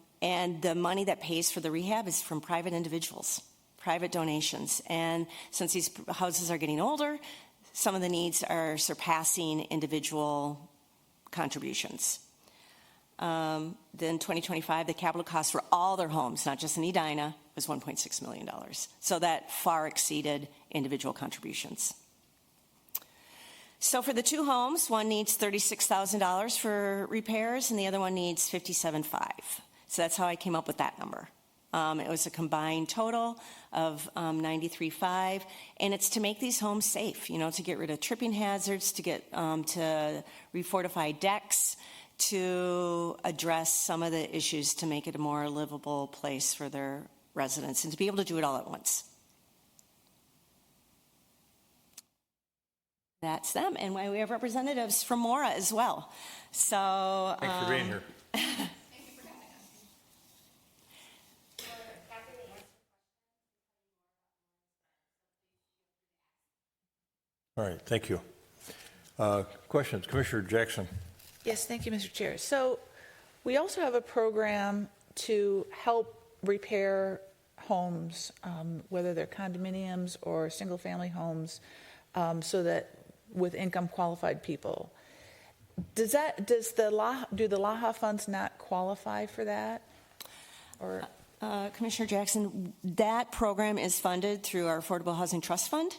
the money that pays for the rehab is from private individuals, private donations. And since these houses are getting older, some of the needs are surpassing individual contributions. Then 2025, the capital cost for all their homes, not just in Edina, was $1.6 million. So that far exceeded individual contributions. So for the 2 homes, one needs $36,000 for repairs and the other one needs $57,500. So that's how I came up with that number. It was a combined total of $93,500, and it's to make these homes safe, to get rid of tripping hazards, to get to refortify decks, to address some of the issues to make it a more livable place for their residents and to be able to do it all at once. That's them, and we have representatives from Mora as well. So Thanks for being here. All right, thank you. Questions? Commissioner Jackson. Yes, thank you, Mr. Chair. So we also have a program to help repair homes, whether they're condominiums or single-family homes, so that with income-qualified people. Do the LAHA funds not qualify for that? Or Commissioner Jackson, that program is funded through our Affordable Housing Trust Fund,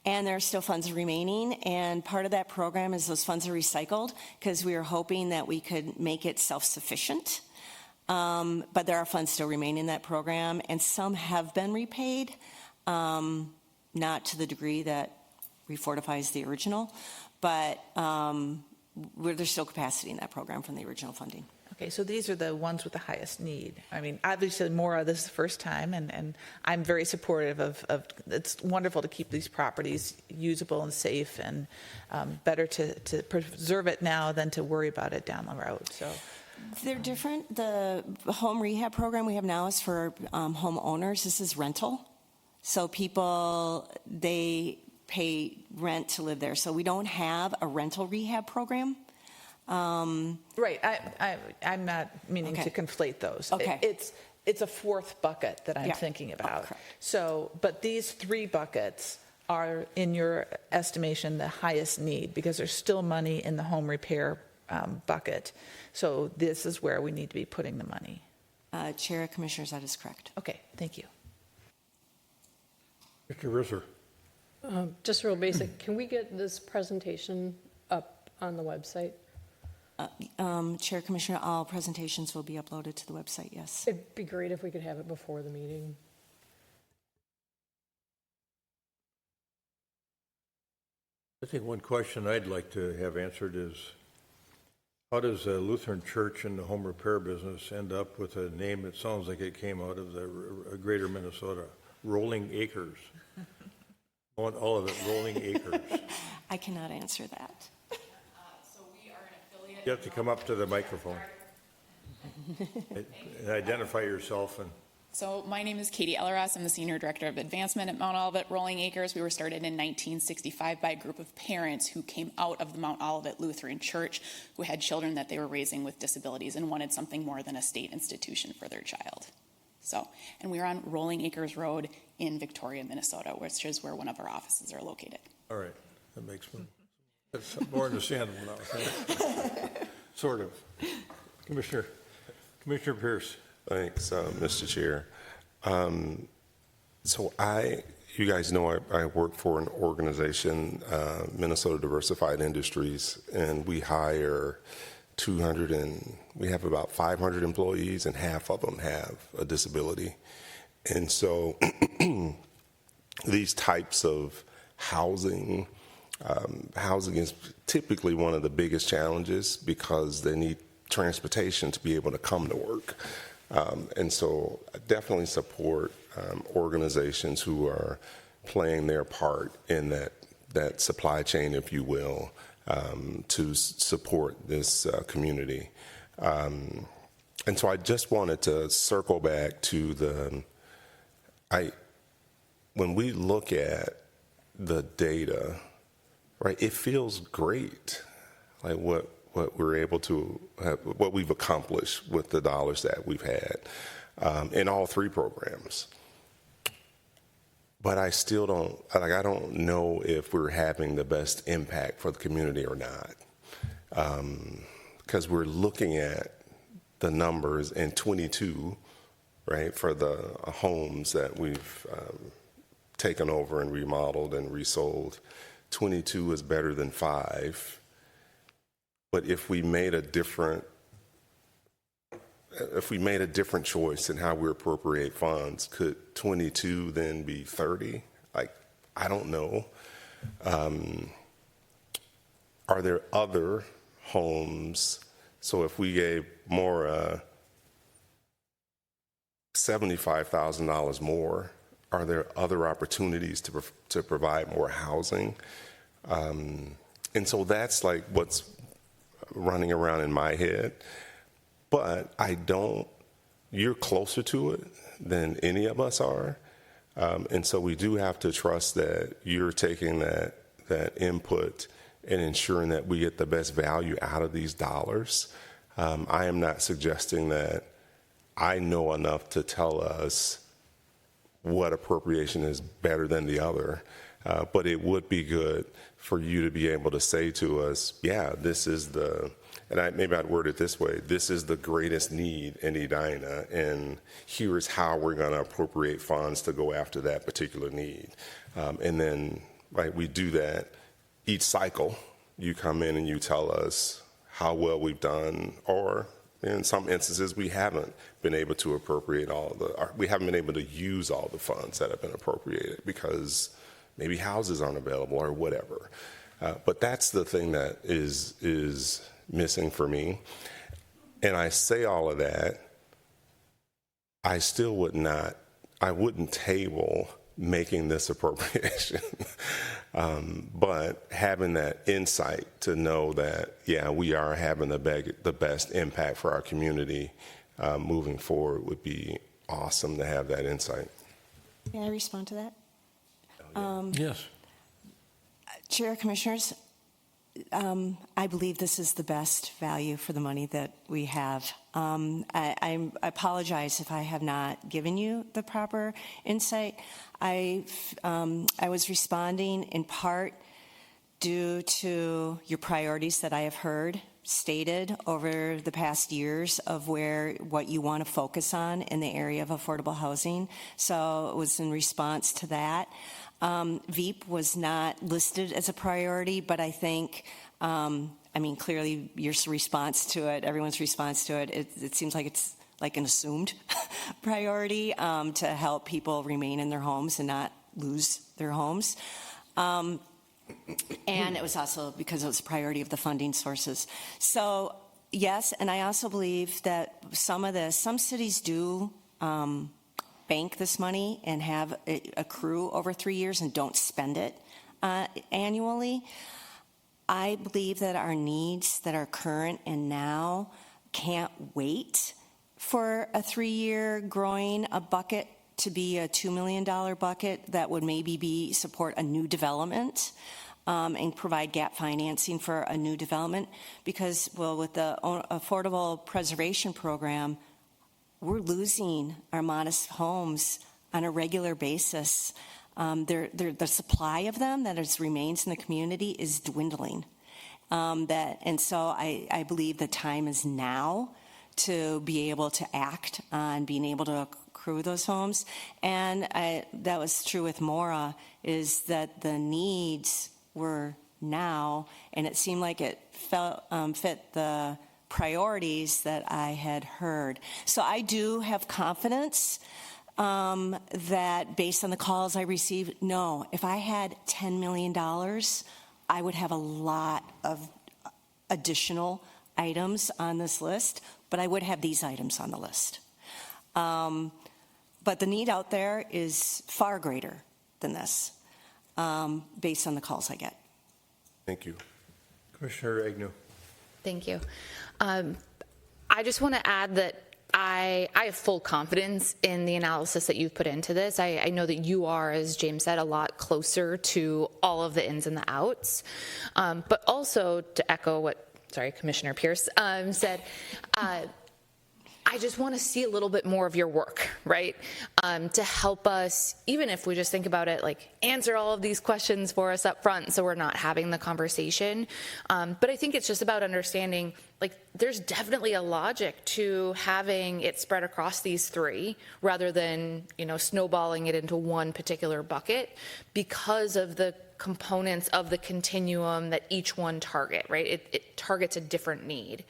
and there are still funds remaining, and part of that program is those funds are recycled because we are hoping that we could make it self-sufficient. But there are funds still remaining in that program, and some have been repaid, not to the degree that refortifies the original, but there's still capacity in that program from the original funding. Okay, so these are the ones with the highest need. I mean, obviously, Mora, this is the first time, and I'm very supportive of it's wonderful to keep these properties usable and safe, and better to preserve it now than to worry about it down the road. So they're different. The home rehab program we have now is for homeowners. This is rental. So people, they pay rent to live there. So we don't have a rental rehab program. Right, I'm not meaning to Okay. conflate those. Okay. It's a fourth bucket that I'm Yeah. thinking about. Okay. So, but these three buckets are, in your estimation, the highest need, because there's still money in the home repair bucket. So this is where we need to be putting the money. Chair, Commissioners, that is correct. Okay, thank you. Mr. Risser. Just real basic, can we get this presentation up on the website? Chair, Commissioner, all presentations will be uploaded to the website, yes. It'd be great if we could have it before the meeting. I think one question I'd like to have answered is, how does a Lutheran church in the home repair business end up with a name that sounds like it came out of the greater Minnesota? Rolling Acres. I want all of it, Rolling Acres. I cannot answer that. So we are an affiliate. You have to come up to the microphone and identify yourself. And So my name is Katie Elleras. I'm the Senior Director of Advancement at Mount Olivet Rolling Acres. We were started in 1965 by a group of parents who came out of the Mount Olivet Lutheran Church who had children that they were raising with disabilities and wanted something more than a state institution for their child. And we're on Rolling Acres Road in Victoria, Minnesota, which is where one of our offices are located. all right, that makes me, that's more understandable now. Thanks. Sort of. Commissioner Pierce. Thanks, Mr. Chair. So you guys know I work for an organization, Minnesota Diversified Industries, and we hire we have about 500 employees, and half of them have a disability. And so these types of housing is typically one of the biggest challenges because they need transportation to be able to come to work. And so I definitely support organizations who are playing their part in that supply chain, if you will, to support this community. And so I just wanted to circle back to when we look at the data, right, it feels great, like what we're able to have, what we've accomplished with the dollars that we've had in all three programs. But I still I don't know if we're having the best impact for the community or not. Because we're looking at the numbers in 22, right, for the homes that we've taken over and remodeled and resold. 22 is better than 5. But if we made a different choice in how we appropriate funds, could 22 then be 30? Like, I don't know. Are there other homes? So if we gave more, $75,000 more, are there other opportunities to provide more housing? And so that's like what's running around in my head. But you're closer to it than any of us are. And so we do have to trust that you're taking that input and ensuring that we get the best value out of these dollars. I am not suggesting that I know enough to tell us what appropriation is better than the other. But it would be good for you to be able to say to us, yeah, this is maybe I'd word it this way, this is the greatest need in Edina, and here's how we're going to appropriate funds to go after that particular need. And then, right, we do that each cycle. You come in and you tell us how well we've done, or in some instances, we haven't been able to appropriate we haven't been able to use all the funds that have been appropriated because maybe houses aren't available or whatever. But that's the thing that is missing for me. And I say all of that, I still wouldn't table making this appropriation. But having that insight to know that, yeah, we are having the best impact for our community moving forward would be awesome to have that insight. May I respond to that? Yes. Chair, Commissioners, I believe this is the best value for the money that we have. I apologize if I have not given you the proper insight. I was responding in part due to your priorities that I have heard stated over the past years of what you want to focus on in the area of affordable housing. So it was in response to that. Veep was not listed as a priority, but I think, clearly your response to it, everyone's response to it, it seems like it's like an assumed priority to help people remain in their homes and not lose their homes. And it was also because it was a priority of the funding sources. So, yes, and I also believe that some cities do bank this money and have it accrue over 3 years and don't spend it annually. I believe that our needs that are current and now can't wait for a 3-year growing a bucket to be a $2 million bucket that would maybe support a new development and provide gap financing for a new development. Because, well, with the Affordable Preservation Program, we're losing our modest homes on a regular basis. The supply of them that remains in the community is dwindling. And so I believe the time is now to be able to act on being able to accrue those homes. And that was true with Mora, is that the needs were now, and it seemed like it fit the priorities that I had heard. So I do have confidence that based on the calls I received, no, if I had $10 million, I would have a lot of additional items on this list, but I would have these items on the list. But the need out there is far greater than this, based on the calls I get. Thank you. Commissioner Agnew. Thank you. I just want to add that I have full confidence in the analysis that you've put into this. I know that you are, as James said, a lot closer to all of the ins and the outs. But also, to echo what, Commissioner Pierce said, I just want to see a little bit more of your work, right? To help us, even if we just think about it, like answer all of these questions for us up front so we're not having the conversation. But I think it's just about understanding, like, there's definitely a logic to having it spread across these three rather than, snowballing it into one particular bucket because of the components of the continuum that each one target, right? It targets a different need.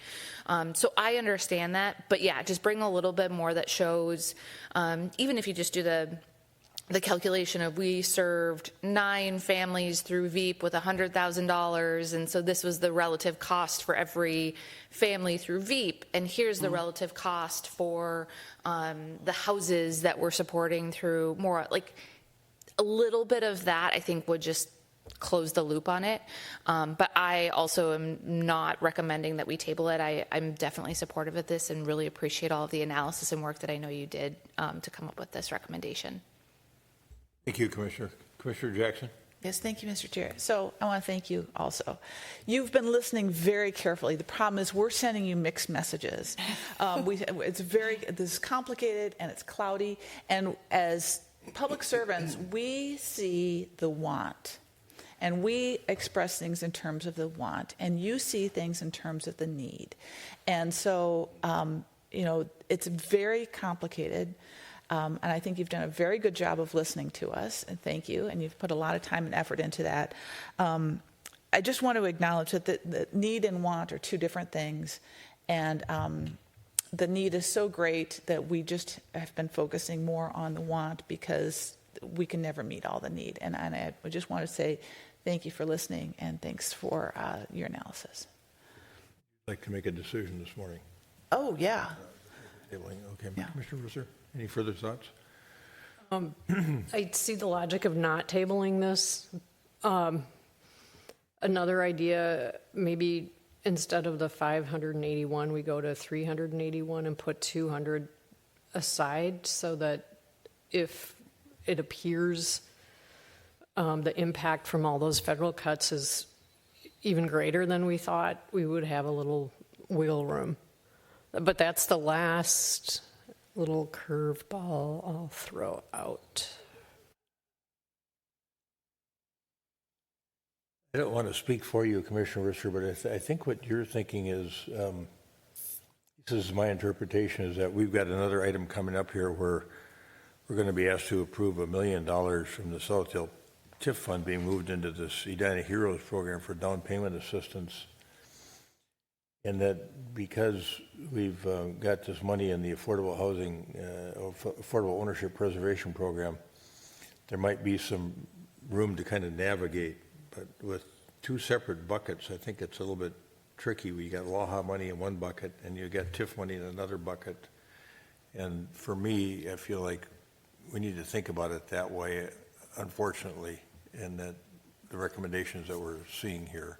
So I understand that, but yeah, just bring a little bit more that shows, even if you just do the calculation of we served 9 families through Veep with $100,000, and so this was the relative cost for every family through Veep, and here's the relative cost for the houses that we're supporting through more, like a little bit of that I think would just close the loop on it. But I also am not recommending that we table it. I'm definitely supportive of this and really appreciate all of the analysis and work that I know you did to come up with this recommendation. Thank you, Commissioner. Commissioner Jackson. Yes, thank you, Mr. Chair. So I want to thank you also. You've been listening very carefully. The problem is we're sending you mixed messages. This is complicated and it's cloudy. And as public servants, we see the want. And we express things in terms of the want, and you see things in terms of the need. And so, it's very complicated, and I think you've done a very good job of listening to us, and thank you, and you've put a lot of time and effort into that. I just want to acknowledge that the need and want are two different things, and the need is so great that we just have been focusing more on the want because we can never meet all the need. And I just want to say thank you for listening, and thanks for your analysis. I'd like to make a decision this morning. Oh, yeah. Okay, Yeah. Commissioner Visser, any further thoughts? I see the logic of not tabling this. Another idea, maybe instead of the 581, we go to 381 and put 200 aside so that if it appears the impact from all those federal cuts is even greater than we thought, we would have a little wiggle room. But that's the last little curveball I'll throw out. I don't want to speak for you, Commissioner Risser, but I think what you're thinking is, this is my interpretation, is that we've got another item coming up here where we're going to be asked to approve $1 million from the Southdale TIF fund being moved into this Edina Heroes program for down payment assistance. And that because we've got this money in the affordable housing, affordable ownership preservation program, there might be some room to kind of navigate. But with two separate buckets, I think it's a little bit tricky. We got LAHA money in one bucket and you got TIF money in another bucket. And for me, I feel like we need to think about it that way, unfortunately, and that the recommendations that we're seeing here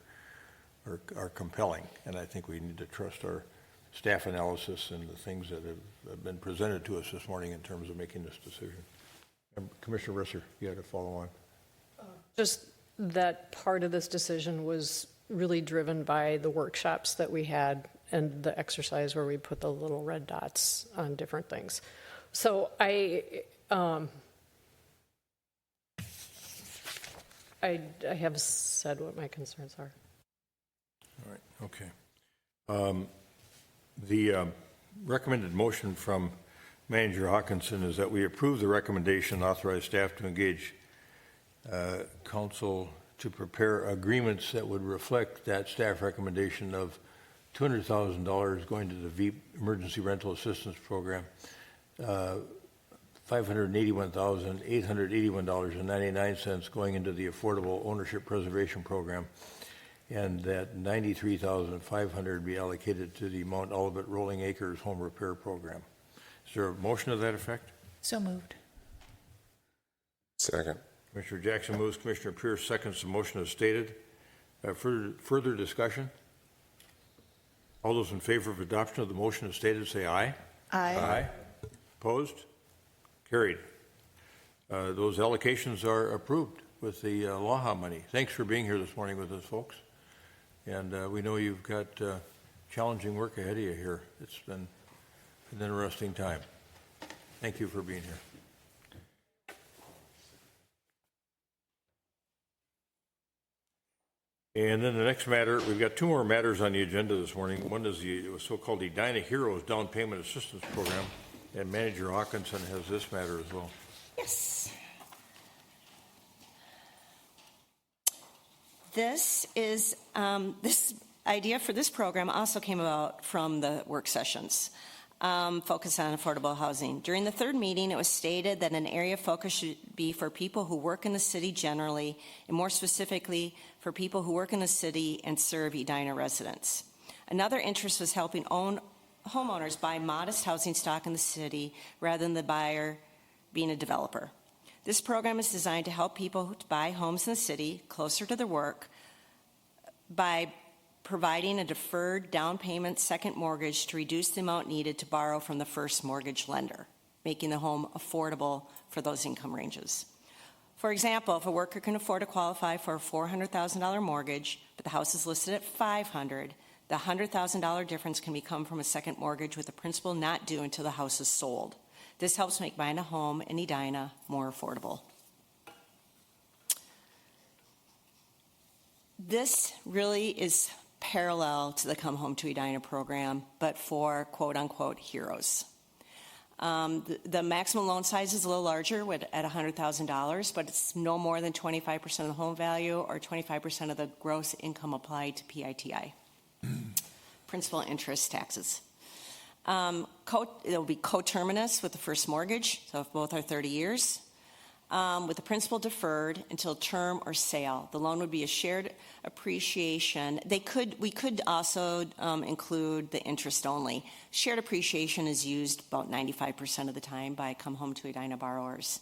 are compelling. And I think we need to trust our staff analysis and the things that have been presented to us this morning in terms of making this decision. Commissioner Risser, you had to follow on. Just that part of this decision was really driven by the workshops that we had and the exercise where we put the little red dots on different things. So I have said what my concerns are. All right, okay. The recommended motion from Manager Hawkinson is that we approve the recommendation, authorize staff to engage council to prepare agreements that would reflect that staff recommendation of $200,000 going to the VEAP Emergency Rental Assistance Program, $581,881.99 going into the Affordable Ownership Preservation Program, and that $93,500 be allocated to the Mount Olivet Rolling Acres Home Repair Program. Is there a motion to that effect? So moved. Second. Commissioner Jackson moves, Commissioner Pierce seconds the motion as stated. Further discussion? All those in favor of adoption of the motion as stated say aye. Aye. Aye. Opposed? Carried. Those allocations are approved with the LAHA money. Thanks for being here this morning with us, folks. And we know you've got challenging work ahead of you here. It's been an interesting time. Thank you for being here. And then the next matter, we've got two more matters on the agenda this morning. One is the so-called Edina Heroes Down Payment Assistance Program, and Manager Hawkinson has this matter as well. Yes. This is this idea for this program also came about from the work sessions. Focus on affordable housing. During the third meeting, it was stated that an area of focus should be for people who work in the city generally, and more specifically, for people who work in the city and serve Edina residents. Another interest was helping homeowners buy modest housing stock in the city rather than the buyer being a developer. This program is designed to help people to buy homes in the city closer to their work by providing a deferred down payment second mortgage to reduce the amount needed to borrow from the first mortgage lender, making the home affordable for those income ranges. For example, if a worker can afford to qualify for a $400,000 mortgage, but the house is listed at $500,000, the $100,000 difference can become from a second mortgage with the principal not due until the house is sold. This helps make buying a home in Edina more affordable. This really is parallel to the Come Home to Edina program, but for quote-unquote heroes. The maximum loan size is a little larger at $100,000, but it's no more than 25% of the home value or 25% of the gross income applied to PITI. Principal, interest, taxes. It will be coterminous with the first mortgage, so if both are 30 years. With the principal deferred until term or sale. The loan would be a shared appreciation. We could also include the interest only. Shared appreciation is used about 95% of the time by Come Home to Edina borrowers.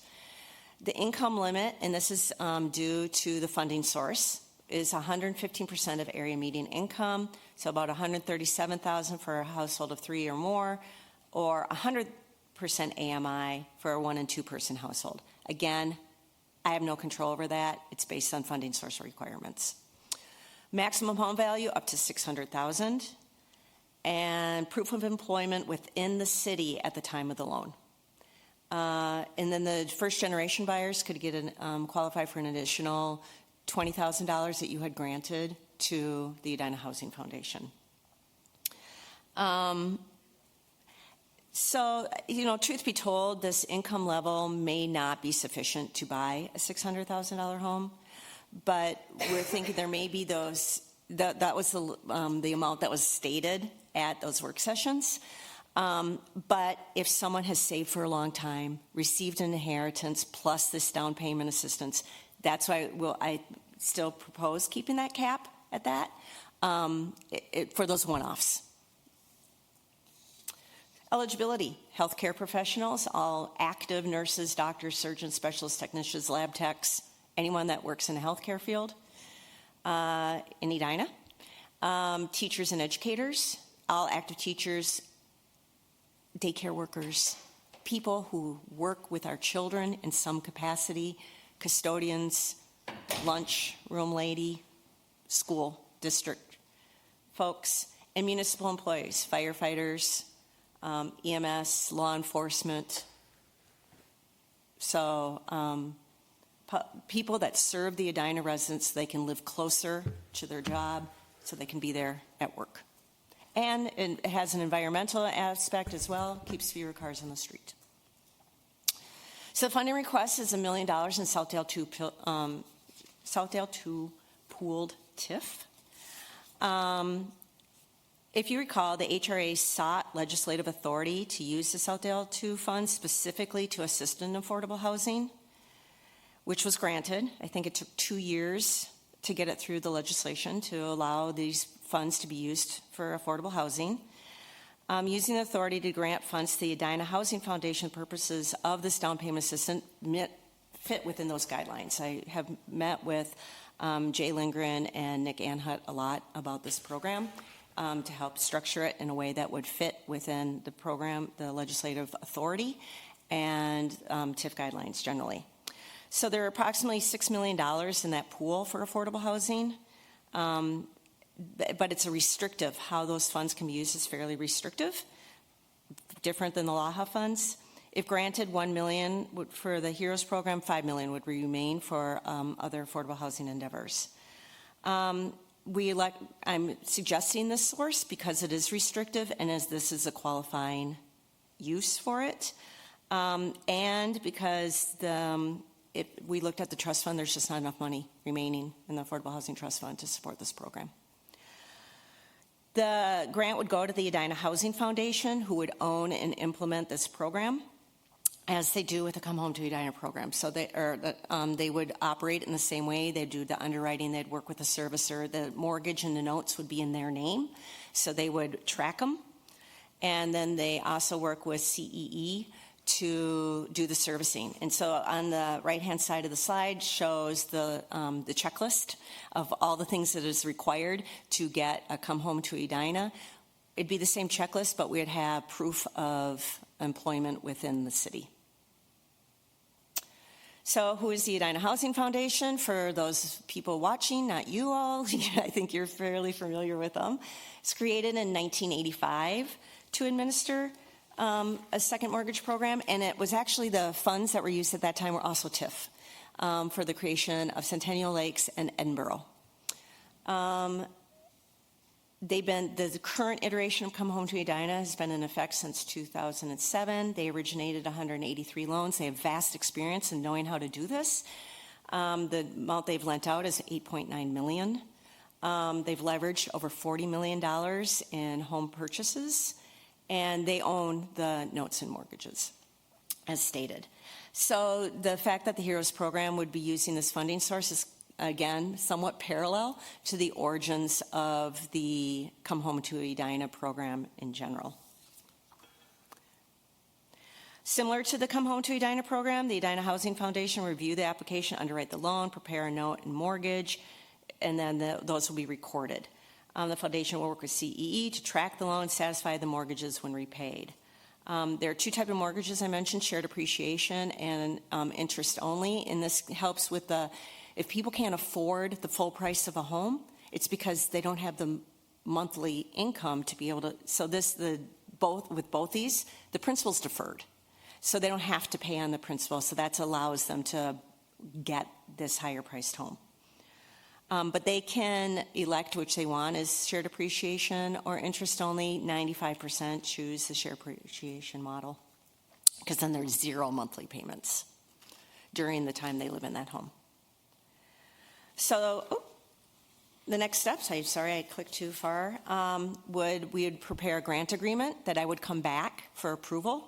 The income limit, and this is due to the funding source, is 115% of area median income, so about $137,000 for a household of 3 or more, or 100% AMI for a 1 and 2 person household. Again, I have no control over that. It's based on funding source requirements. Maximum home value up to $600,000, and proof of employment within the city at the time of the loan. And then the first-generation buyers could get qualify for an additional $20,000 that you had granted to the Edina Housing Foundation. So, truth be told, this income level may not be sufficient to buy a $600,000 home, but we're thinking there may be those, that was the amount that was stated at those work sessions. But if someone has saved for a long time, received an inheritance plus this down payment assistance, that's why I still propose keeping that cap at that for those one-offs. Eligibility, healthcare professionals, all active nurses, doctors, surgeons, specialists, technicians, lab techs, anyone that works in the healthcare field in Edina. Teachers and educators, all active teachers, daycare workers, people who work with our children in some capacity, custodians, lunch room lady, school district folks, and municipal employees, firefighters, EMS, law enforcement. So people that serve the Edina residents so they can live closer to their job so they can be there at work. And it has an environmental aspect as well, keeps fewer cars on the street. So the funding request is $1 million in Southdale 2 pooled TIF. If you recall, the HRA sought legislative authority to use the Southdale 2 funds specifically to assist in affordable housing, which was granted. I think it took 2 years to get it through the legislation to allow these funds to be used for affordable housing. Using the authority to grant funds to the Edina Housing Foundation purposes of this down payment assistance fit within those guidelines. I have met with Jay Lindgren and Nick Anhut a lot about this program to help structure it in a way that would fit within the program, the legislative authority, and TIF guidelines generally. So there are approximately $6 million in that pool for affordable housing. But it's a restrictive. How those funds can be used is fairly restrictive, different than the LAHA funds. If granted, $1 million for the HEROES program, $5 million would remain for other affordable housing endeavors. I'm suggesting this source because it is restrictive and as this is a qualifying use for it, and because we looked at the trust fund, there's just not enough money remaining in the Affordable Housing Trust Fund to support this program. The grant would go to the Edina Housing Foundation, who would own and implement this program, as they do with the Come Home to Edina program. So they would operate in the same way. They'd do the underwriting. They'd work with the servicer. The mortgage and the notes would be in their name, so they would track them. And then they also work with CEE to do the servicing. And so on the right-hand side of the slide shows the checklist of all the things that is required to get a Come Home to Edina. It'd be the same checklist, but we'd have proof of employment within the city. So who is the Edina Housing Foundation? For those people watching, not you all, I think you're fairly familiar with them. It's created in 1985 to administer a second mortgage program, and it was actually the funds that were used at that time were also TIF for the creation of Centennial Lakes and Edinburgh. The current iteration of Come Home to Edina has been in effect since 2007. They originated 183 loans. They have vast experience in knowing how to do this. The amount they've lent out is $8.9 million. They've leveraged over $40 million in home purchases, and they own the notes and mortgages, as stated. So the fact that the HEROES program would be using this funding source is, again, somewhat parallel to the origins of the Come Home to Edina program in general. Similar to the Come Home to Edina program, the Edina Housing Foundation will review the application, underwrite the loan, prepare a note and mortgage, and then those will be recorded. The foundation will work with CEE to track the loan, satisfy the mortgages when repaid. There are two types of mortgages I mentioned, shared appreciation and interest only, and this helps with if people can't afford the full price of a home It's because they don't have the monthly income to be able to, so with both these, the principal's deferred. So they don't have to pay on the principal, so that allows them to get this higher priced home. But they can elect which they want as shared appreciation or interest only. 95% choose the shared appreciation model, because then there's 0 monthly payments during the time they live in that home. So the next steps, sorry I clicked too far, we would prepare a grant agreement that I would come back for approval.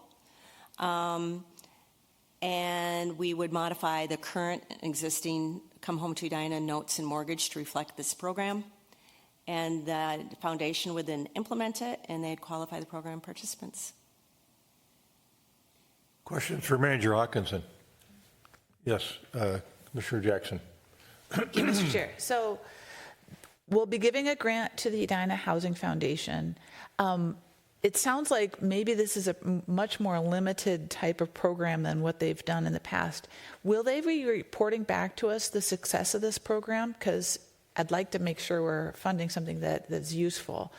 And we would modify the current existing Come Home to Edina notes and mortgage to reflect this program. And the foundation would then implement it, and they'd qualify the program participants. Questions for Manager Hawkinson? Yes, Commissioner Jackson. Thank you, Mr. Chair. So we'll be giving a grant to the Edina Housing Foundation. It sounds like maybe this is a much more limited type of program than what they've done in the past. Will they be reporting back to us the success of this program? Because I'd like to make sure we're funding something that's useful.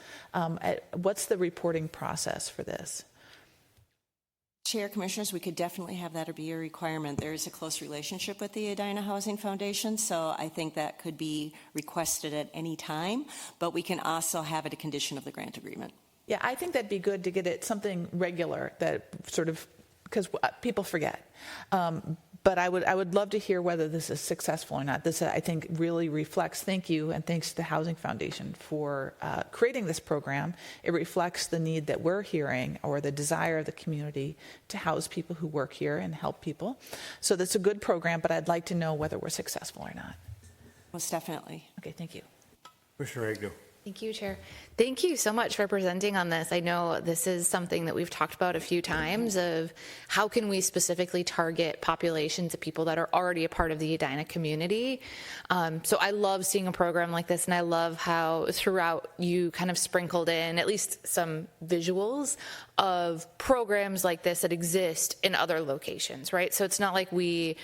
What's the reporting process for this? Chair, Commissioners, we could definitely have that be a requirement. There is a close relationship with the Edina Housing Foundation, so I think that could be requested at any time, but we can also have it a condition of the grant agreement. Yeah, I think that'd be good to get it something regular that sort of, because people forget. But I would love to hear whether this is successful or not. This, I think, really reflects, thank you, and thanks to the Housing Foundation for creating this program. It reflects the need that we're hearing, or the desire of the community to house people who work here and help people. So that's a good program, but I'd like to know whether we're successful or not. Most definitely. Okay, thank you. Commissioner Agnew. Thank you, Chair. Thank you so much for presenting on this. I know this is something that we've talked about a few times, of how can we specifically target populations of people that are already a part of the Edina community. So I love seeing a program like this, and I love how throughout you kind of sprinkled in at least some visuals of programs like this that exist in other locations, right? So it's not like we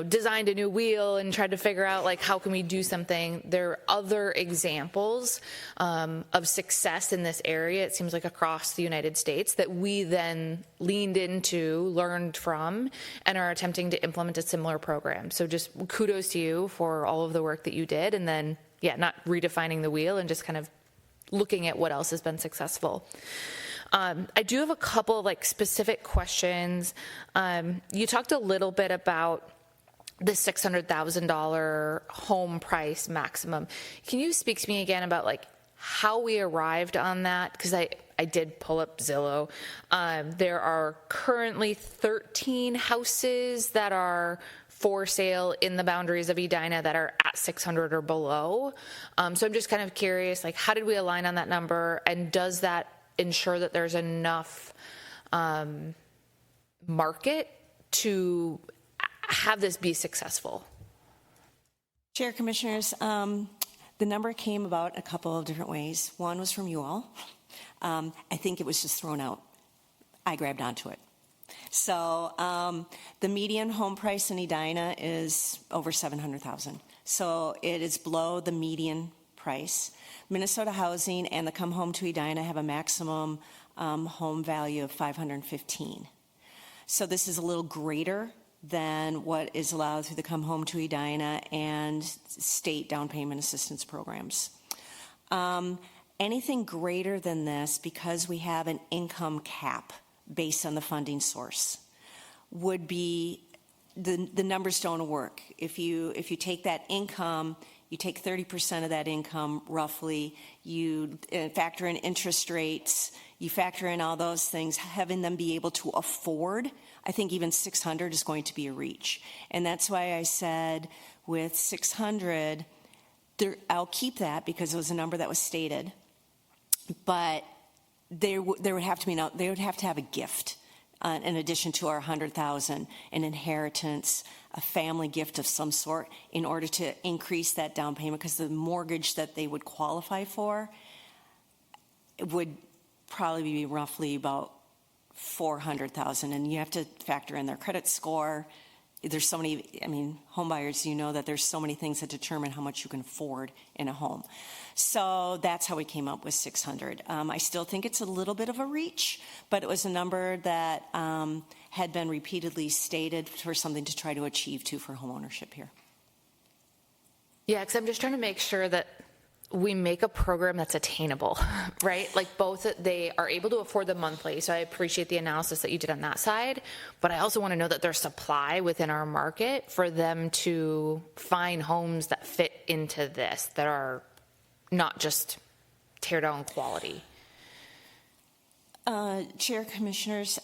designed a new wheel and tried to figure out like how can we do something. There are other examples of success in this area, it seems like across the United States, that we then leaned into, learned from, and are attempting to implement a similar program. So just kudos to you for all of the work that you did, and then, not redefining the wheel and just kind of looking at what else has been successful. I do have a couple of specific questions. You talked a little bit about the $600,000 home price maximum. Can you speak to me again about how we arrived on that? Because I did pull up Zillow. There are currently 13 houses that are for sale in the boundaries of Edina that are at 600 or below. So I'm just kind of curious, how did we align on that number, and does that ensure that there's enough market to have this be successful? Chair, Commissioners, the number came about a couple of different ways. One was from you all. I think it was just thrown out. I grabbed onto it. So the median home price in Edina is over $700,000. So it is below the median price. Minnesota Housing and the Come Home to Edina have a maximum home value of $515,000. So this is a little greater than what is allowed through the Come Home to Edina and state down payment assistance programs. Anything greater than this, because we have an income cap based on the funding source, would be, the numbers don't work. If you take that income, you take 30% of that income roughly, you factor in interest rates, you factor in all those things, having them be able to afford, I think even 600 is going to be a reach. And that's why I said with 600, I'll keep that because it was a number that was stated, but there would have to have a gift in addition to our 100,000, an inheritance, a family gift of some sort, in order to increase that down payment, because the mortgage that they would qualify for would probably be roughly about $400,000, and you have to factor in their credit score, there's so many, I mean, home buyers, you know that there's so many things that determine how much you can afford in a home. So that's how we came up with 600. I still think it's a little bit of a reach, but it was a number that had been repeatedly stated for something to try to achieve too for home ownership here. Yeah, because I'm just trying to make sure that we make a program that's attainable, right? Like both, they are able to afford the monthly. So I appreciate the analysis that you did on that side, but I also want to know that there's supply within our market for them to find homes that fit into this, that are not just tear down quality. Chair, Commissioners,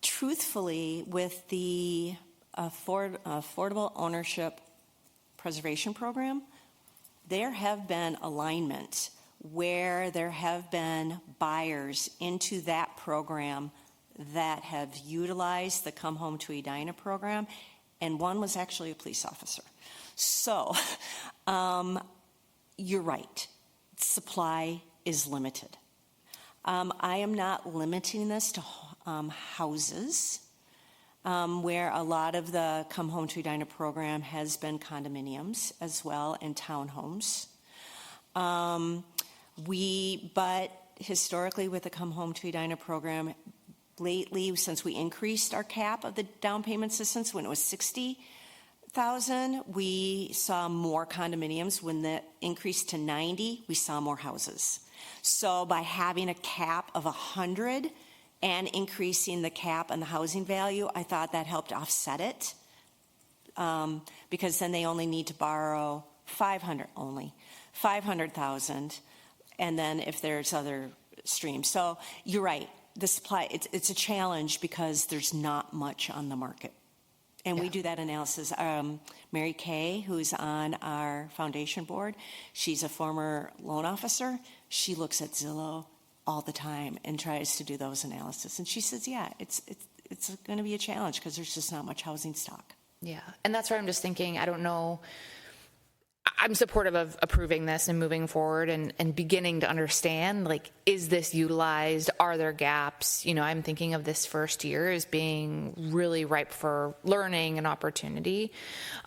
truthfully, with the Affordable Ownership Preservation Program, there have been alignment where there have been buyers into that program that have utilized the Come Home to Edina program, and one was actually a police officer. So you're right. Supply is limited. I am not limiting this to houses, where a lot of the Come Home to Edina program has been condominiums as well and townhomes. But historically with the Come Home to Edina program, lately, since we increased our cap of the down payment assistance when it was $60,000, we saw more condominiums. When that increased to 90, we saw more houses. So by having a cap of 100 and increasing the cap on the housing value, I thought that helped offset it, because then they only need to borrow 500,000, and then if there's other streams. So you're right, the supply, it's a challenge because there's not much on the market. And we do that analysis. Mary Kay, who's on our foundation board, she's a former loan officer. She looks at Zillow all the time and tries to do those analysis. And she says, yeah, it's going to be a challenge because there's just not much housing stock. Yeah, and that's where I'm just thinking, I don't know, I'm supportive of approving this and moving forward and beginning to understand, like, is this utilized? Are there gaps? You know, I'm thinking of this first year as being really ripe for learning and opportunity.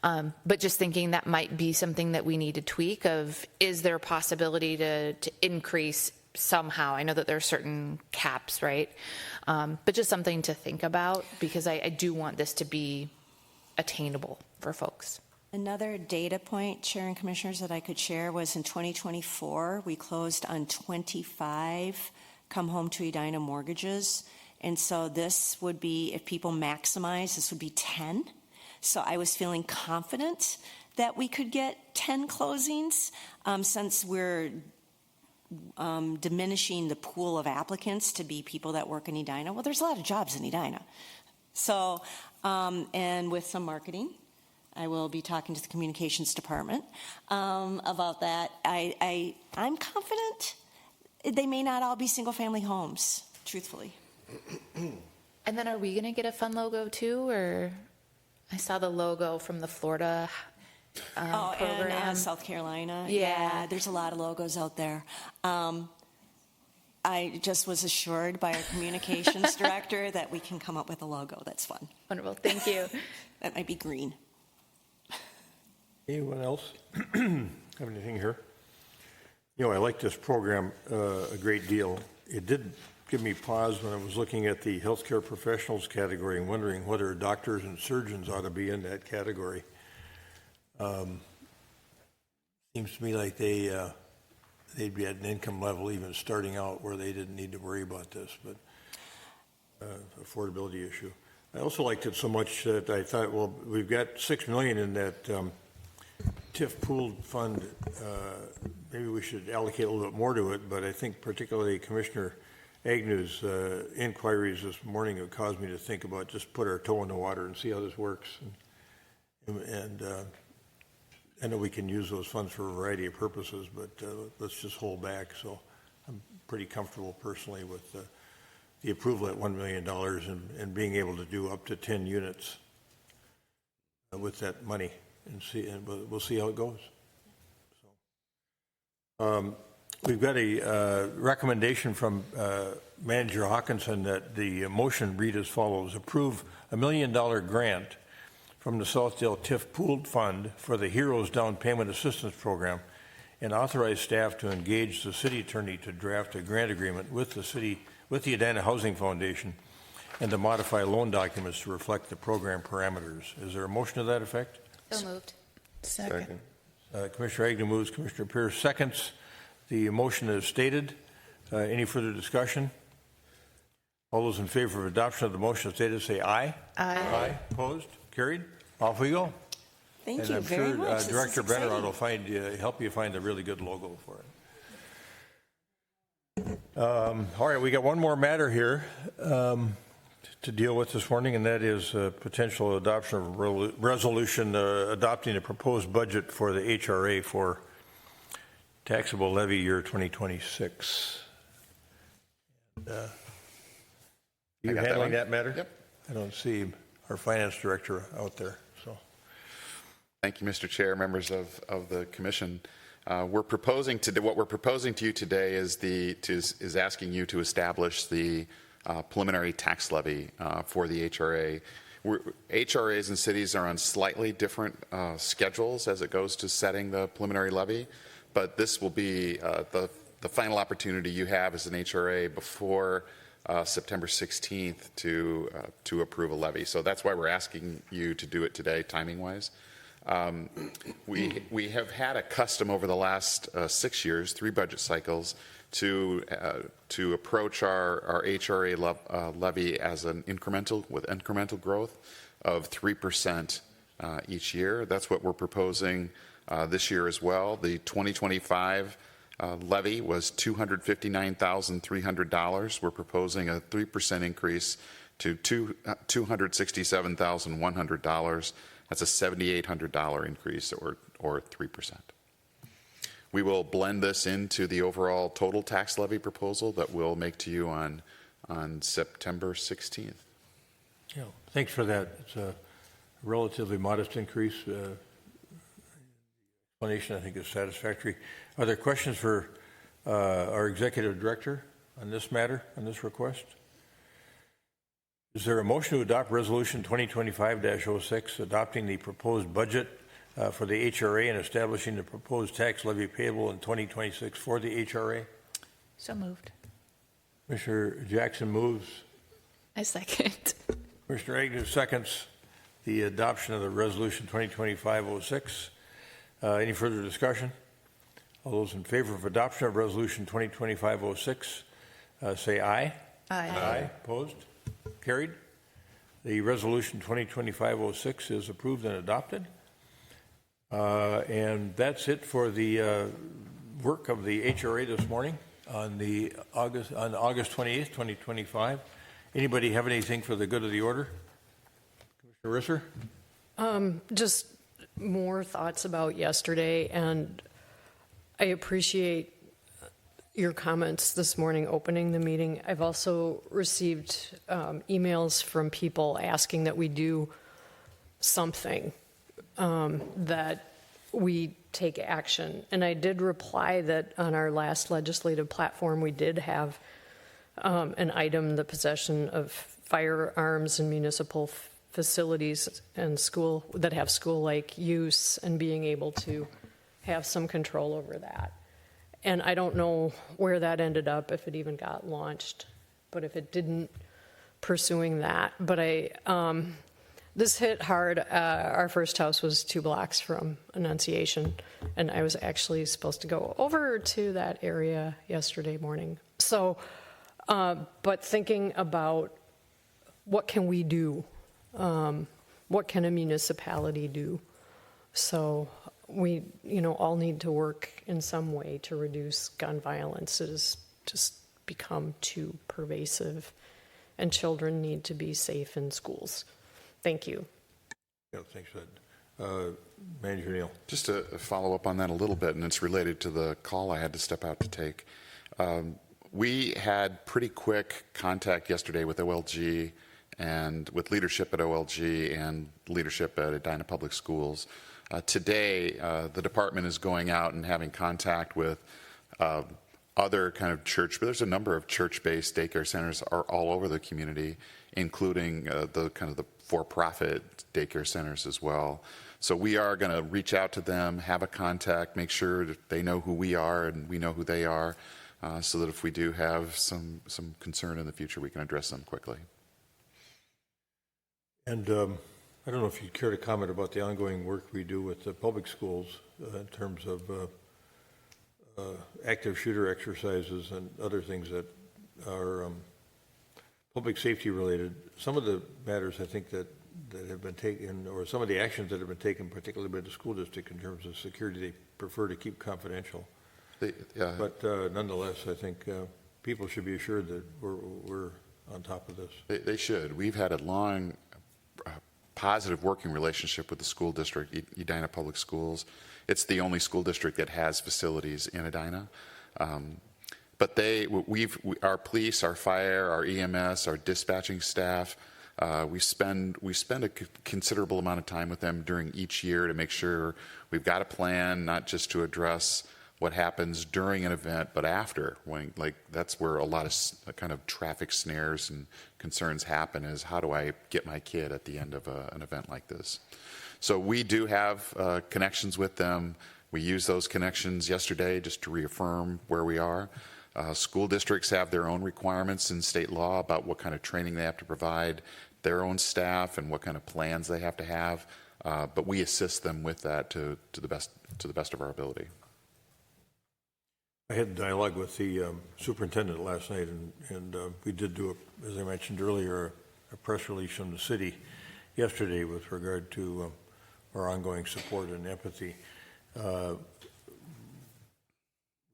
But just thinking that might be something that we need to tweak of, is there a possibility to increase somehow? I know that there are certain caps, right? But just something to think about, because I do want this to be attainable for folks. Another data point, Chair and Commissioners, that I could share was in 2024, we closed on 25 Come Home to Edina mortgages. And so this would be, if people maximize, this would be 10. So I was feeling confident that we could get 10 closings, since we're diminishing the pool of applicants to be people that work in Edina. Well, there's a lot of jobs in Edina. So, and with some marketing, I will be talking to the communications department about that. I'm confident they may not all be single-family homes, truthfully. And then are we going to get a fun logo too? Or I saw the logo from the Florida program. And South Carolina. Yeah. There's a lot of logos out there. I just was assured by our communications director that we can come up with a logo that's fun. Wonderful. Thank you. That might be green. Anyone else have anything here? You know, I like this program a great deal. It did give me pause when I was looking at the healthcare professionals category and wondering whether doctors and surgeons ought to be in that category. Seems to me like they'd be at an income level even starting out where they didn't need to worry about this, but affordability issue. I also liked it so much that I thought, well, we've got $6 million in that TIF pooled fund. Maybe we should allocate a little bit more to it, but I think particularly Commissioner Agnew's inquiries this morning have caused me to think about just put our toe in the water and see how this works. And I know we can use those funds for a variety of purposes, but let's just hold back. So I'm pretty comfortable personally with the approval at $1 million and being able to do up to 10 units with that money, and we'll see how it goes. So, we've got a recommendation from Manager Hawkinson that the motion read as follows: approve $1 million grant from the Southdale TIF Pooled Fund for the Heroes Down Payment Assistance Program and authorize staff to engage the city attorney to draft a grant agreement with the Edina Housing Foundation and to modify loan documents to reflect the program parameters. Is there a motion to that effect? So moved. Second. Commissioner Agnew moves, Commissioner Pierce seconds. The motion is stated. Any further discussion? All those in favor of adoption of the motion as stated say aye. Aye. Opposed? Carried. Off we go. Thank And you I'm very sure much. This Director is Brenner exciting. will help you find a really good logo for it. All right, we got one more matter here to deal with this morning, and that is potential adoption of a resolution adopting a proposed budget for the HRA for taxable levy year 2026. You got that handling one. that matter? Yep. I don't see our finance director out there, so. Thank you, Mr. Chair, members of the commission. What we're proposing to you today is asking you to establish the preliminary tax levy for the HRA. HRAs in cities are on slightly different schedules as it goes to setting the preliminary levy, but this will be the final opportunity you have as an HRA before September 16th to approve a levy. So that's why we're asking you to do it today, timing-wise. We have had a custom over the last 6 years, 3 budget cycles, to approach our HRA levy as with incremental growth of 3% each year. That's what we're proposing this year as well. The 2025 levy was $259,300. We're proposing a 3% increase to $267,100. That's a $7,800 increase, or 3%. We will blend this into the overall total tax levy proposal that we'll make to you on September 16th. Yeah, thanks for that. It's a relatively modest increase. Explanation, I think, is satisfactory. Are there questions for our executive director on this matter, on this request? Is there a motion to adopt Resolution 2025-06, adopting the proposed budget for the HRA and establishing the proposed tax levy payable in 2026 for the HRA? So moved. Commissioner Jackson moves. I second. Commissioner Agnew seconds the adoption of the Resolution 2025-06. Any further discussion? All those in favor of adoption of Resolution 2025-06 say aye. Aye. Opposed? Carried. The Resolution 2025-06 is approved and adopted. And that's it for the work of the HRA this morning on August 28th, 2025. Anybody have anything for the good of the order? Commissioner Risser? Just more thoughts about yesterday, and I appreciate your comments this morning opening the meeting. I've also received emails from people asking that we do something, that we take action. And I did reply that on our last legislative platform, we did have an item, the possession of firearms in municipal facilities and school that have school-like use, and being able to have some control over that. And I don't know where that ended up, if it even got launched, but if it didn't, pursuing that. But this hit hard. Our first house was 2 blocks from Annunciation, and I was actually supposed to go over to that area yesterday morning. So, but thinking about what can we do? What can a municipality do? So we, all need to work in some way to reduce gun violence. It has just become too pervasive, and children need to be safe in schools. Thank you. Yeah, thanks for that. Manager Neal. Just to follow up on that a little bit, and it's related to the call I had to step out to take. We had pretty quick contact yesterday with OLG and with leadership at OLG and leadership at Edina Public Schools. Today, the department is going out and having contact with other kind of church, but there's a number of church-based daycare centers are all over the community, including the for-profit daycare centers as well. So we are going to reach out to them, have a contact, make sure that they know who we are and we know who they are, so that if we do have some concern in the future, we can address them quickly. And I don't know if you'd care to comment about the ongoing work we do with the public schools in terms of active shooter exercises and other things that are public safety related. Some of the matters I think that have been taken, or some of the actions that have been taken, particularly by the school district in terms of security, they prefer to keep confidential. But nonetheless, I think people should be assured that we're on top of this. They should. We've had a long, positive working relationship with the school district, Edina Public Schools. It's the only school district that has facilities in Edina. But our police, our fire, our EMS, our dispatching staff, we spend a considerable amount of time with them during each year to make sure we've got a plan, not just to address what happens during an event, but after. That's where a lot of kind of traffic snares and concerns happen, is how do I get my kid at the end of an event like this? So we do have connections with them. We use those connections yesterday just to reaffirm where we are. School districts have their own requirements in state law about what kind of training they have to provide their own staff and what kind of plans they have to have. But we assist them with that to the best of our ability. I had a dialogue with the superintendent last night, and we did do, as I mentioned earlier, a press release from the city yesterday with regard to our ongoing support and empathy.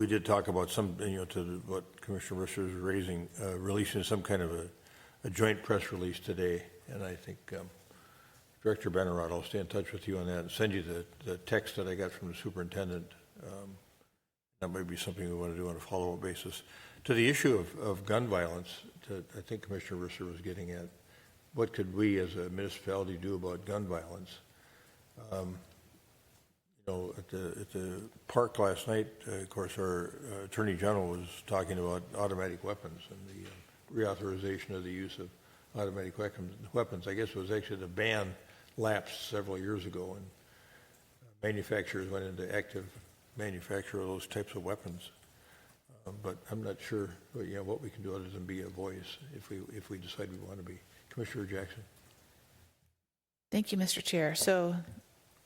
We did talk about some, to what Commissioner Risser is raising, releasing some kind of a joint press release today, and I think Director Benarott, I'll stay in touch with you on that and send you the text that I got from the superintendent. That might be something we want to do on a follow-up basis. To the issue of gun violence, I think Commissioner Risser was getting at, what could we as a municipality do about gun violence? At the park last night, of course, our Attorney General was talking about automatic weapons and the reauthorization of the use of automatic weapons. I guess it was actually the ban lapsed several years ago, and manufacturers went into active manufacture of those types of weapons. But I'm not sure what we can do other than be a voice if we decide we want to be. Commissioner Jackson. Thank you, Mr. Chair. So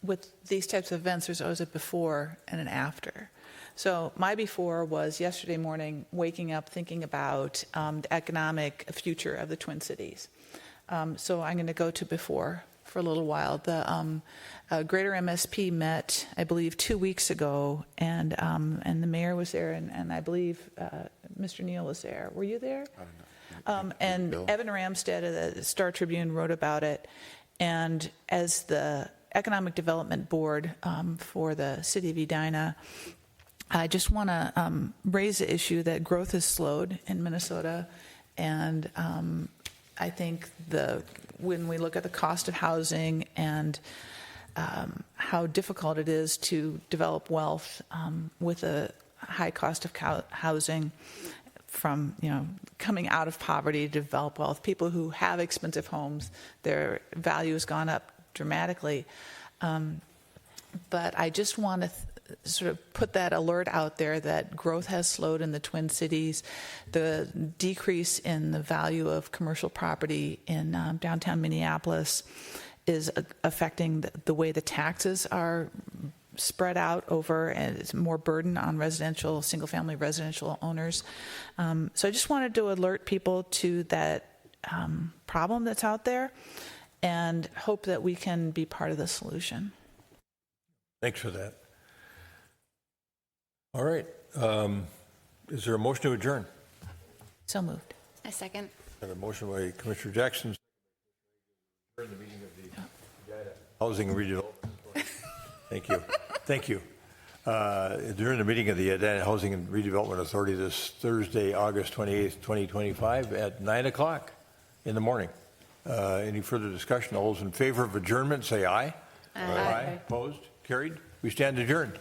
with these types of events, there's always a before and an after. So my before was yesterday morning waking up thinking about the economic future of the Twin Cities. So I'm going to go to before for a little while. The Greater MSP met, I believe, 2 weeks ago, and the mayor was there, and I believe Mr. Neal was there. Were you there? I don't know. And Bill? Evan Ramstead of the Star Tribune wrote about it. And as the Economic Development Board for the city of Edina, I just want to raise the issue that growth has slowed in Minnesota, and I think when we look at the cost of housing and how difficult it is to develop wealth with a high cost of housing, from coming out of poverty to develop wealth, people who have expensive homes, their value has gone up dramatically. But I just want to sort of put that alert out there that growth has slowed in the Twin Cities. The decrease in the value of commercial property in downtown Minneapolis is affecting the way the taxes are spread out over, and it's more burden on single-family residential owners. So I just wanted to alert people to that problem that's out there and hope that we can be part of the solution. Thanks for that. All right. Is there a motion to adjourn? So moved. A second. Got a motion by Commissioner Jackson. During the meeting of the Housing and Redevelopment. Thank you. Thank you. During the meeting of the Edina Housing and Redevelopment Authority this Thursday, August 28th, 2025 at 9 o'clock in the morning. Any further discussion? All those in favor of adjournment say aye. Aye. Opposed? Carried? We stand adjourned.